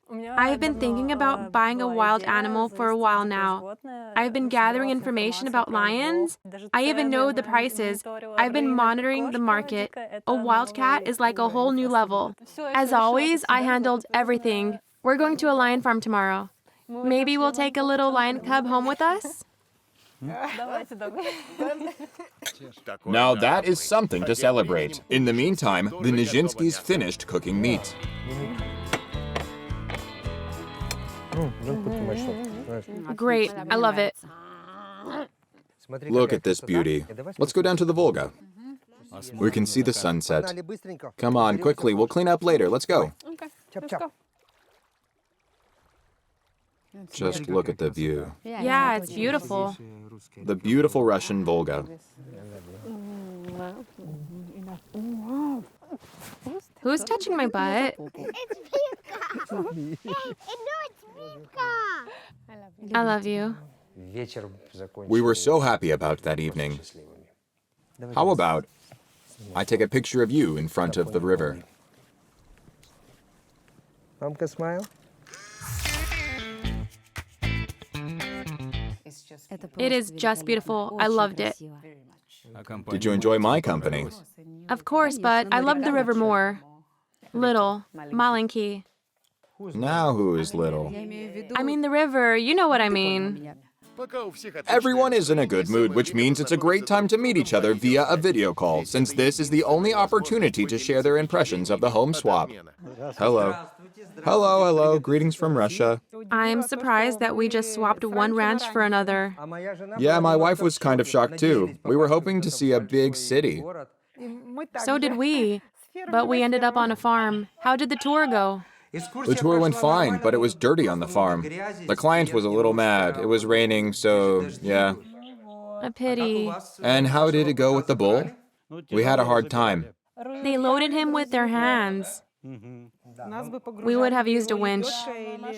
I've been thinking about buying a wild animal for a while now. I've been gathering information about lions. I even know the prices. I've been monitoring the market. A wild cat is like a whole new level. As always, I handled everything. We're going to a lion farm tomorrow. Maybe we'll take a little lion cub home with us? Now that is something to celebrate. In the meantime, the Nijinskys finished cooking meat. Great, I love it. Look at this beauty. Let's go down to the Volga. We can see the sunset. Come on, quickly, we'll clean up later. Let's go. Just look at the view. Yeah, it's beautiful. The beautiful Russian Volga. Who's touching my butt? It's Vika. No, it's Vika. I love you. We were so happy about that evening. How about I take a picture of you in front of the river? Mamka, smile. It is just beautiful. I loved it. Did you enjoy my company? Of course, but I loved the river more. Little, malenki. Now who is little? I mean the river, you know what I mean. Everyone is in a good mood, which means it's a great time to meet each other via a video call, since this is the only opportunity to share their impressions of the home swap. Hello. Hello, hello. Greetings from Russia. I'm surprised that we just swapped one ranch for another. Yeah, my wife was kind of shocked too. We were hoping to see a big city. So did we. But we ended up on a farm. How did the tour go? The tour went fine, but it was dirty on the farm. The client was a little mad. It was raining, so yeah. A pity. And how did it go with the bull? We had a hard time. They loaded him with their hands. We would have used a winch.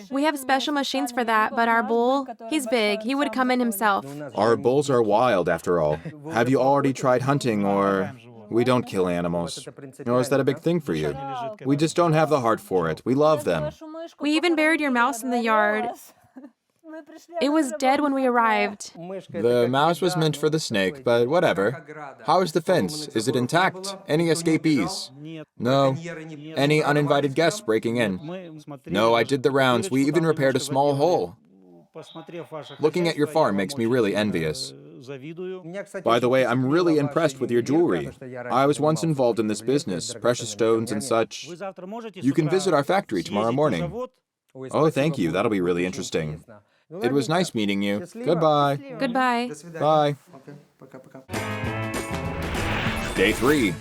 We have special machines for that, but our bull, he's big. He would come in himself. Our bulls are wild, after all. Have you already tried hunting, or... We don't kill animals. Or is that a big thing for you? We just don't have the heart for it. We love them. We even buried your mouse in the yard. It was dead when we arrived. The mouse was meant for the snake, but whatever. How is the fence? Is it intact? Any escapees? No. Any uninvited guests breaking in? No, I did the rounds. We even repaired a small hole. Looking at your farm makes me really envious. By the way, I'm really impressed with your jewelry. I was once involved in this business, precious stones and such. You can visit our factory tomorrow morning. Oh, thank you. That'll be really interesting. It was nice meeting you. Goodbye. Goodbye. Bye. Day 3.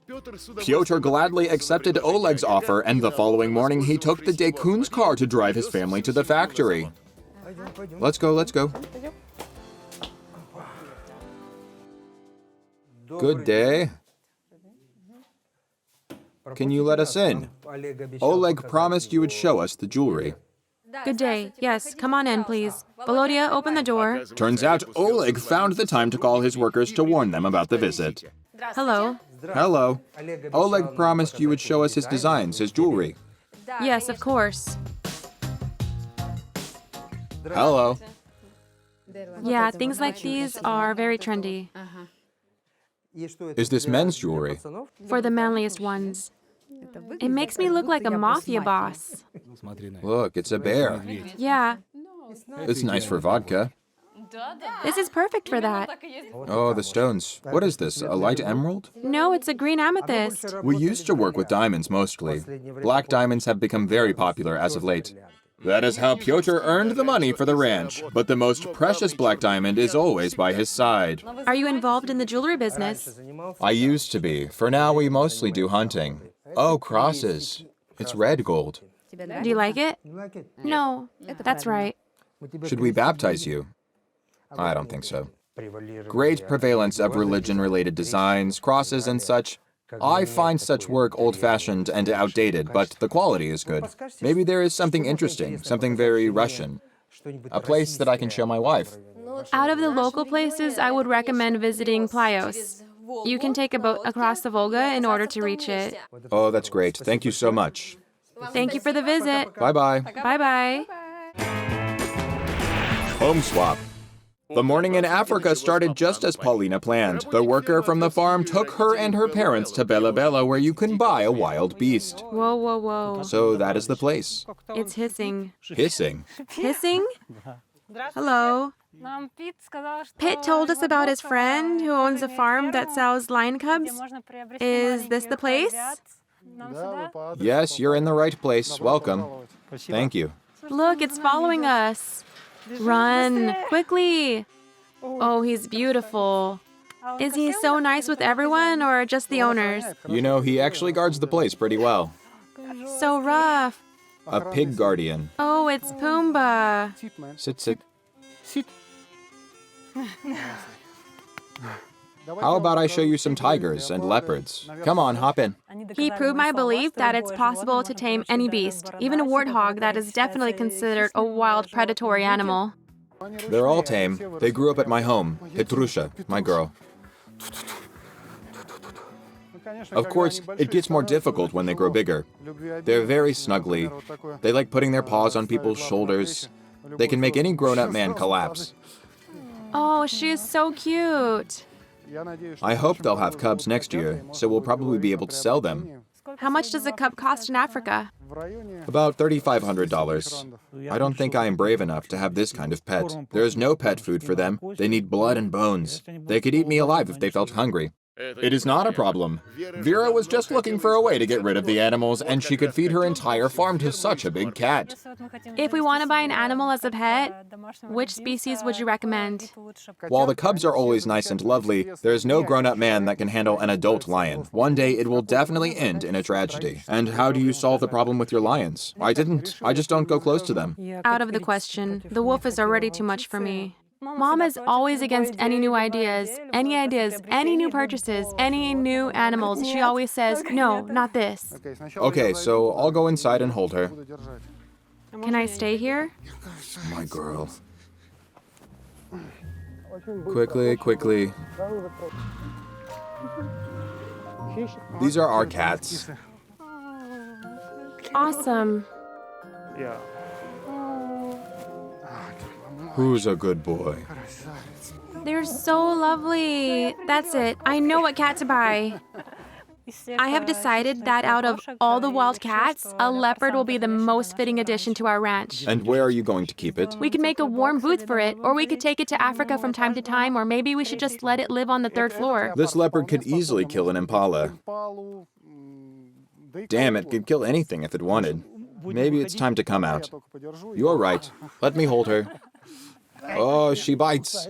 Petr gladly accepted Oleg's offer, and the following morning he took the Dekuns car to drive his family to the factory. Let's go, let's go. Good day. Can you let us in? Oleg promised you would show us the jewelry. Good day. Yes, come on in, please. Volodya, open the door. Turns out Oleg found the time to call his workers to warn them about the visit. Hello. Hello. Oleg promised you would show us his designs, his jewelry. Yes, of course. Hello. Yeah, things like these are very trendy. Is this men's jewelry? For the manliest ones. It makes me look like a mafia boss. Look, it's a bear. Yeah, It's nice for vodka. this is perfect for that. Oh, the stones. What is this, a light emerald? No, it's a green amethyst. We used to work with diamonds mostly. Black diamonds have become very popular as of late. That is how Petr earned the money for the ranch, but the most precious black diamond is always by his side. Are you involved in the jewelry business? I used to be. For now, we mostly do hunting. Oh, crosses. It's red gold. Do you like it? No, that's right. Should we baptize you? I don't think so. Great prevalence of religion-related designs, crosses and such. I find such work old-fashioned and outdated, but the quality is good. Maybe there is something interesting, something very Russian. A place that I can show my wife. Out of the local places, I would recommend visiting Playos. You can take a boat across the Volga in order to reach it. Oh, that's great. Thank you so much. Thank you for the visit. Bye-bye. Bye-bye. Home swap. The morning in Africa started just as Paulina planned. The worker from the farm took her and her parents to Bela Bela, where you can buy a wild beast. Whoa, whoa, whoa. So that is the place. It's hissing. Hissing. Hissing? Hello. Pit told us about his friend who owns a farm that sells lion cubs. Is this the place? Yes, you're in the right place. Welcome. Thank you. Look, it's following us. Run, quickly. Oh, he's beautiful. Is he so nice with everyone or just the owners? You know, he actually guards the place pretty well. So rough. A pig guardian. Oh, it's Pumbaa. Sit, sit. How about I show you some tigers and leopards? Come on, hop in. He proved my belief that it's possible to tame any beast, even a warthog that is definitely considered a wild predatory animal. They're all tame. They grew up at my home, Petrusha, my girl. Of course, it gets more difficult when they grow bigger. They're very snuggly. They like putting their paws on people's shoulders. They can make any grown-up man collapse. Oh, she is so cute. I hope they'll have cubs next year, so we'll probably be able to sell them. How much does a cub cost in Africa? About $3,500. I don't think I am brave enough to have this kind of pet. There is no pet food for them. They need blood and bones. They could eat me alive if they felt hungry. It is not a problem. Vera was just looking for a way to get rid of the animals, and she could feed her entire farm to such a big cat. If we want to buy an animal as a pet, which species would you recommend? While the cubs are always nice and lovely, there is no grown-up man that can handle an adult lion. One day it will definitely end in a tragedy. And how do you solve the problem with your lions? I didn't. I just don't go close to them. Out of the question. The wolf is already too much for me. Mom is always against any new ideas, any new purchases, any new animals. She always says, no, not this. Okay, so I'll go inside and hold her. Can I stay here? My girl. Quickly, quickly. These are our cats. Awesome. Who's a good boy? They're so lovely. That's it. I know what cat to buy. I have decided that out of all the wild cats, a leopard will be the most fitting addition to our ranch. And where are you going to keep it? We could make a warm booth for it, or we could take it to Africa from time to time, or maybe we should just let it live on the 3rd floor. This leopard could easily kill an impala. Damn, it could kill anything if it wanted. Maybe it's time to come out. You're right. Let me hold her. Oh, she bites.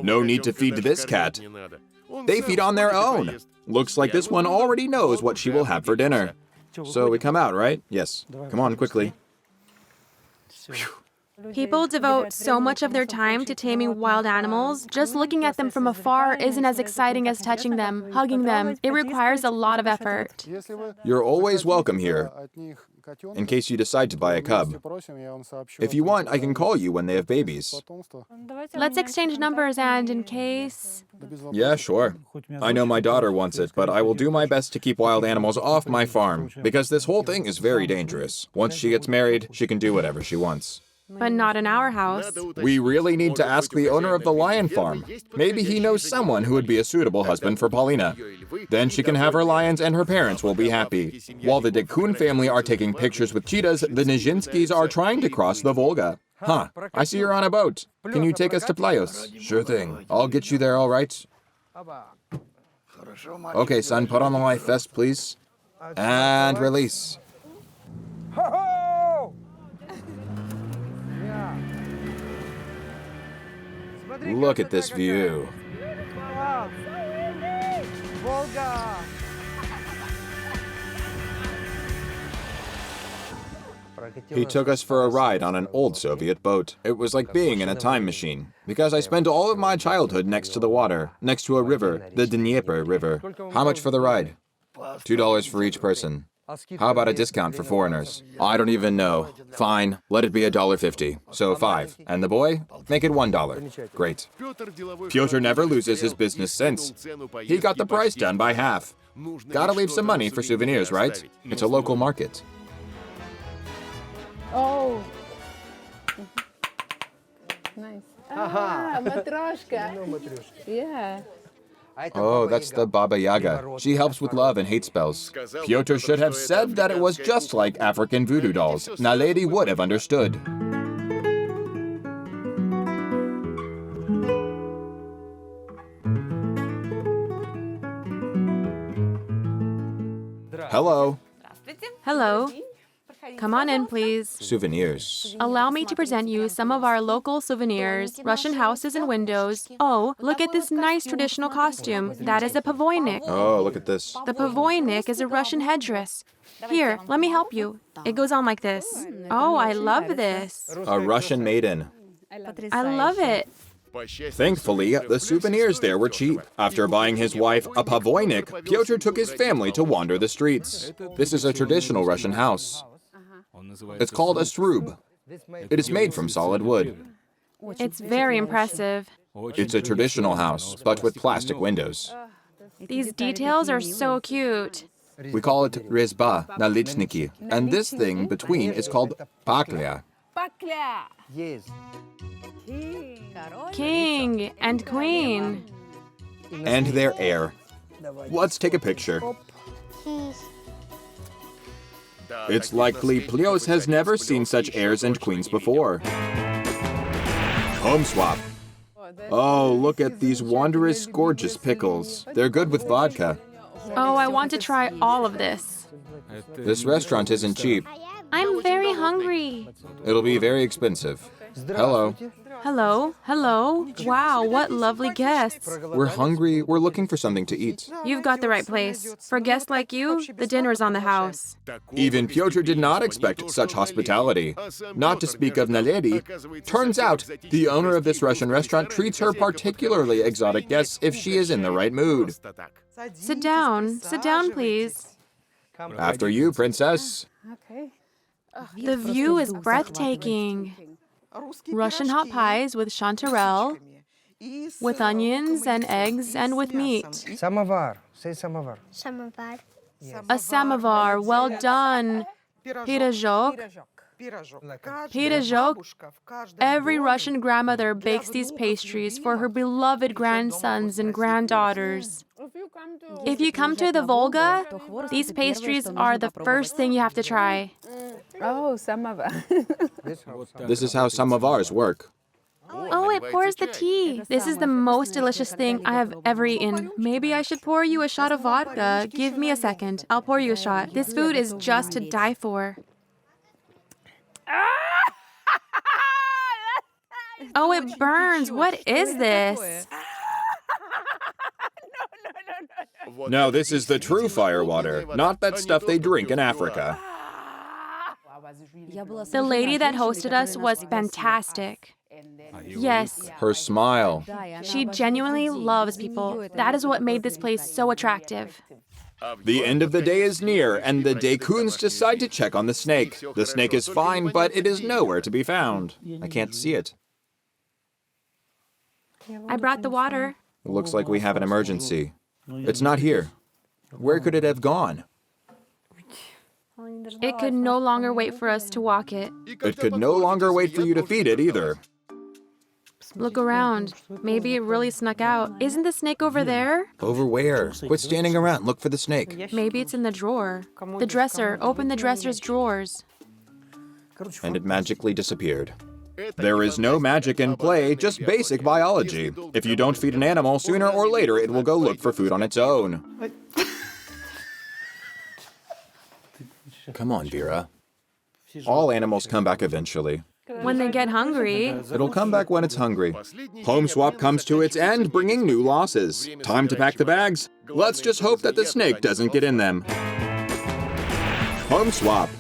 No need to feed this cat. They feed on their own. Looks like this one already knows what she will have for dinner. So we come out, right? Yes. Come on, quickly. People devote so much of their time to taming wild animals. Just looking at them from afar isn't as exciting as touching them, hugging them. It requires a lot of effort. You're always welcome here, in case you decide to buy a cub. If you want, I can call you when they have babies. Let's exchange numbers and in case... Yeah, sure. I know my daughter wants it, but I will do my best to keep wild animals off my farm, because this whole thing is very dangerous. Once she gets married, she can do whatever she wants. But not in our house. We really need to ask the owner of the lion farm. Maybe he knows someone who would be a suitable husband for Paulina. Then she can have her lions and her parents will be happy. While the Dekun family are taking pictures with cheetahs, the Nizhinskys are trying to cross the Volga. Huh, I see you're on a boat. Can you take us to Playos? Sure thing. I'll get you there, all right? Okay, son, put on the life vest, please. And release. Look at this view. He took us for a ride on an old Soviet boat. It was like being in a time machine, because I spent all of my childhood next to the water, next to a river, the Dnieper River. How much for the ride? $2 for each person. How about a discount for foreigners? I don't even know. Fine, let it be $1.50. So 5. And the boy? Make it $1. Great. Petr never loses his business sense. He got the price down by half. Gotta leave some money for souvenirs, right? It's a local market. Oh. Nice. Ah, matryoshka. Yeah. Oh, that's the Baba Yaga. She helps with love and hate spells. Petr should have said that it was just like African voodoo dolls. Naledi would have understood. Hello. Hello. Come on in, please. Souvenirs. Allow me to present you some of our local souvenirs, Russian houses and windows. Oh, look at this nice traditional costume. That is a pavoynik. Oh, look at this. The pavoynik is a Russian headdress. Here, let me help you. It goes on like this. Oh, I love this. A Russian maiden. I love it. Thankfully, the souvenirs there were cheap. After buying his wife a pavoynik, Petr took his family to wander the streets. This is a traditional Russian house. It's called a srub. It is made from solid wood. It's very impressive. It's a traditional house, but with plastic windows. These details are so cute. We call it rezba na lichniki, and this thing between is called paklia. Yes. King and queen. And their heir. Let's take a picture. Cheese. It's likely Plios has never seen such heirs and queens before. Home swap. Oh, look at these wondrous, gorgeous pickles. They're good with vodka. Oh, I want to try all of this. This restaurant isn't cheap. I'm very hungry. It'll be very expensive. Hello. Hello, hello. Wow, what lovely guests. We're hungry. We're looking for something to eat. You've got the right place. For guests like you, the dinner's on the house. Even Petr did not expect such hospitality. Not to speak of Naledi. Turns out, the owner of this Russian restaurant treats her particularly exotic guests if she is in the right mood. Sit down, please. After you, princess. Okay. The view is breathtaking. Russian hot pies with chanterelle, with onions and eggs and with meat. Samovar. Say samovar. Samovar. A samovar, well done. Pirozhok. Pirozhok. Every Russian grandmother bakes these pastries for her beloved grandsons and granddaughters. If you come to the Volga, these pastries are the first thing you have to try. Oh, samovar. This is how samovars work. Oh, it pours the tea. This is the most delicious thing I have ever eaten. Maybe I should pour you a shot of vodka. Give me a second. I'll pour you a shot. This food is just to die for. Oh, it burns. What is this? No, this is the true fire water, not that stuff they drink in Africa. The lady that hosted us was fantastic. Yes, Her smile. she genuinely loves people. That is what made this place so attractive. The end of the day is near, and the Dekuns decide to check on the snake. The snake is fine, but it is nowhere to be found. I can't see it. I brought the water. Looks like we have an emergency. It's not here. Where could it have gone? It could no longer wait for us to walk it. It could no longer wait for you to feed it either. Look around. Maybe it really snuck out. Isn't the snake over there? Over where? Quit standing around. Look for the snake. Maybe it's in the drawer. The dresser. Open the dresser's drawers. And it magically disappeared. There is no magic in play, just basic biology. If you don't feed an animal, sooner or later it will go look for food on its own. Come on, Vera. All animals come back eventually. When they get hungry, It'll come back when it's hungry. Home swap comes to its end, bringing new losses. Time to pack the bags. Let's just hope that the snake doesn't get in them. Home swap.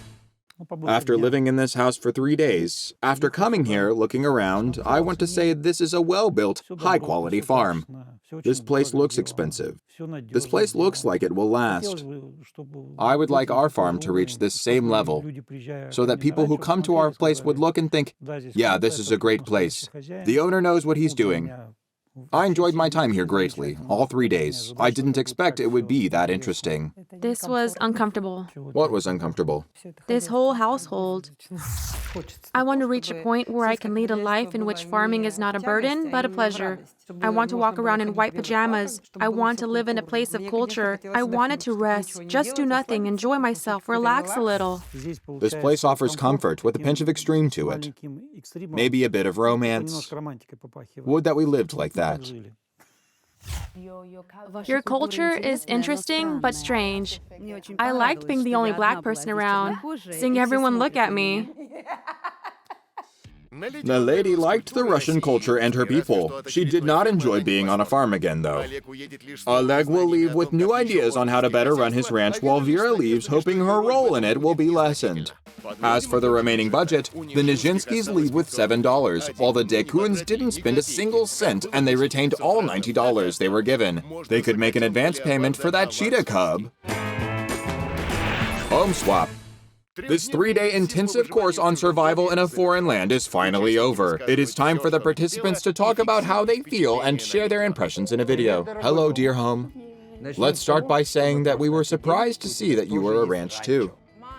After living in this house for 3 days, after coming here, looking around, I want to say this is a well-built, high-quality farm. This place looks expensive. This place looks like it will last. I would like our farm to reach this same level, so that people who come to our place would look and think, yeah, this is a great place. The owner knows what he's doing. I enjoyed my time here greatly, all 3 days. I didn't expect it would be that interesting. This was uncomfortable. What was uncomfortable? This whole household. I want to reach a point where I can lead a life in which farming is not a burden, but a pleasure. I want to walk around in white pajamas. I want to live in a place of culture. I wanted to rest, just do nothing, enjoy myself, relax a little. This place offers comfort with a pinch of extreme to it. Maybe a bit of romance. Would that we lived like that. Your culture is interesting, but strange. I liked being the only black person around, seeing everyone look at me. Naledi liked the Russian culture and her people. She did not enjoy being on a farm again, though. Oleg will leave with new ideas on how to better run his ranch, while Vera leaves hoping her role in it will be lessened. As for the remaining budget, the Nijinskys leave with $7, while the Dekuns didn't spend a single cent and they retained all $90 they were given. They could make an advance payment for that cheetah cub. Home swap. This 3-day intensive course on survival in a foreign land is finally over. It is time for the participants to talk about how they feel and share their impressions in a video. Hello, dear home. Let's start by saying that we were surprised to see that you were a ranch too.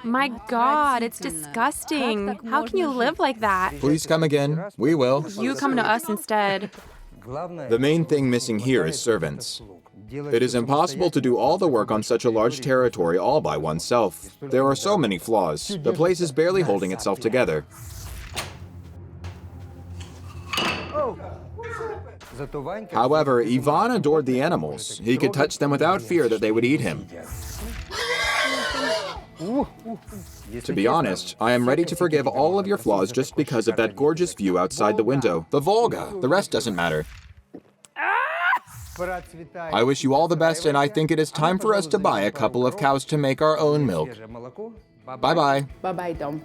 My God, it's disgusting. How can you live like that? Please come again. We will. You come to us instead. The main thing missing here is servants. It is impossible to do all the work on such a large territory all by oneself. There are so many flaws. The place is barely holding itself together. However, Ivan adored the animals. He could touch them without fear that they would eat him. To be honest, I am ready to forgive all of your flaws just because of that gorgeous view outside the window. The Volga. The rest doesn't matter. I wish you all the best, and I think it is time for us to buy a couple of cows to make our own milk. Bye-bye. Bye-bye, Tom.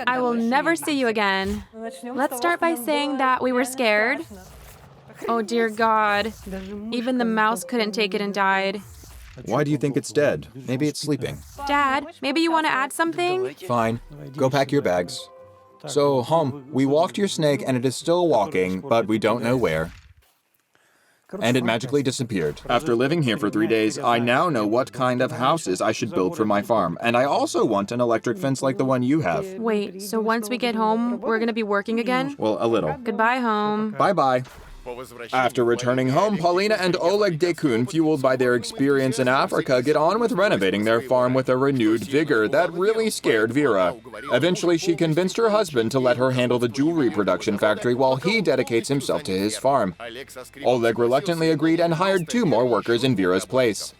I will never see you again. Let's start by saying that we were scared. Oh, dear God. Even the mouse couldn't take it and died. Why do you think it's dead? Maybe it's sleeping. Dad, maybe you want to add something? Fine. Go pack your bags. So, home, we walked your snake and it is still walking, but we don't know where. And it magically disappeared. After living here for 3 days, I now know what kind of houses I should build for my farm. And I also want an electric fence like the one you have. Wait, so once we get home, we're going to be working again? Well, a little. Goodbye, home. Bye-bye. After returning home, Paulina and Oleg Dekun, fueled by their experience in Africa, get on with renovating their farm with a renewed vigor that really scared Vera. Eventually, she convinced her husband to let her handle the jewelry production factory while he dedicates himself to his farm. Oleg reluctantly agreed and hired 2 more workers in Vera's place.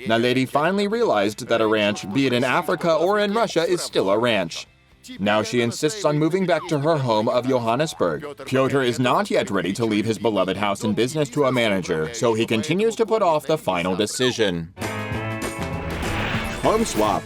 Naledi finally realized that a ranch, be it in Africa or in Russia, is still a ranch. Now she insists on moving back to her home of Johannesburg. Petr is not yet ready to leave his beloved house and business to a manager, so he continues to put off the final decision. Home swap.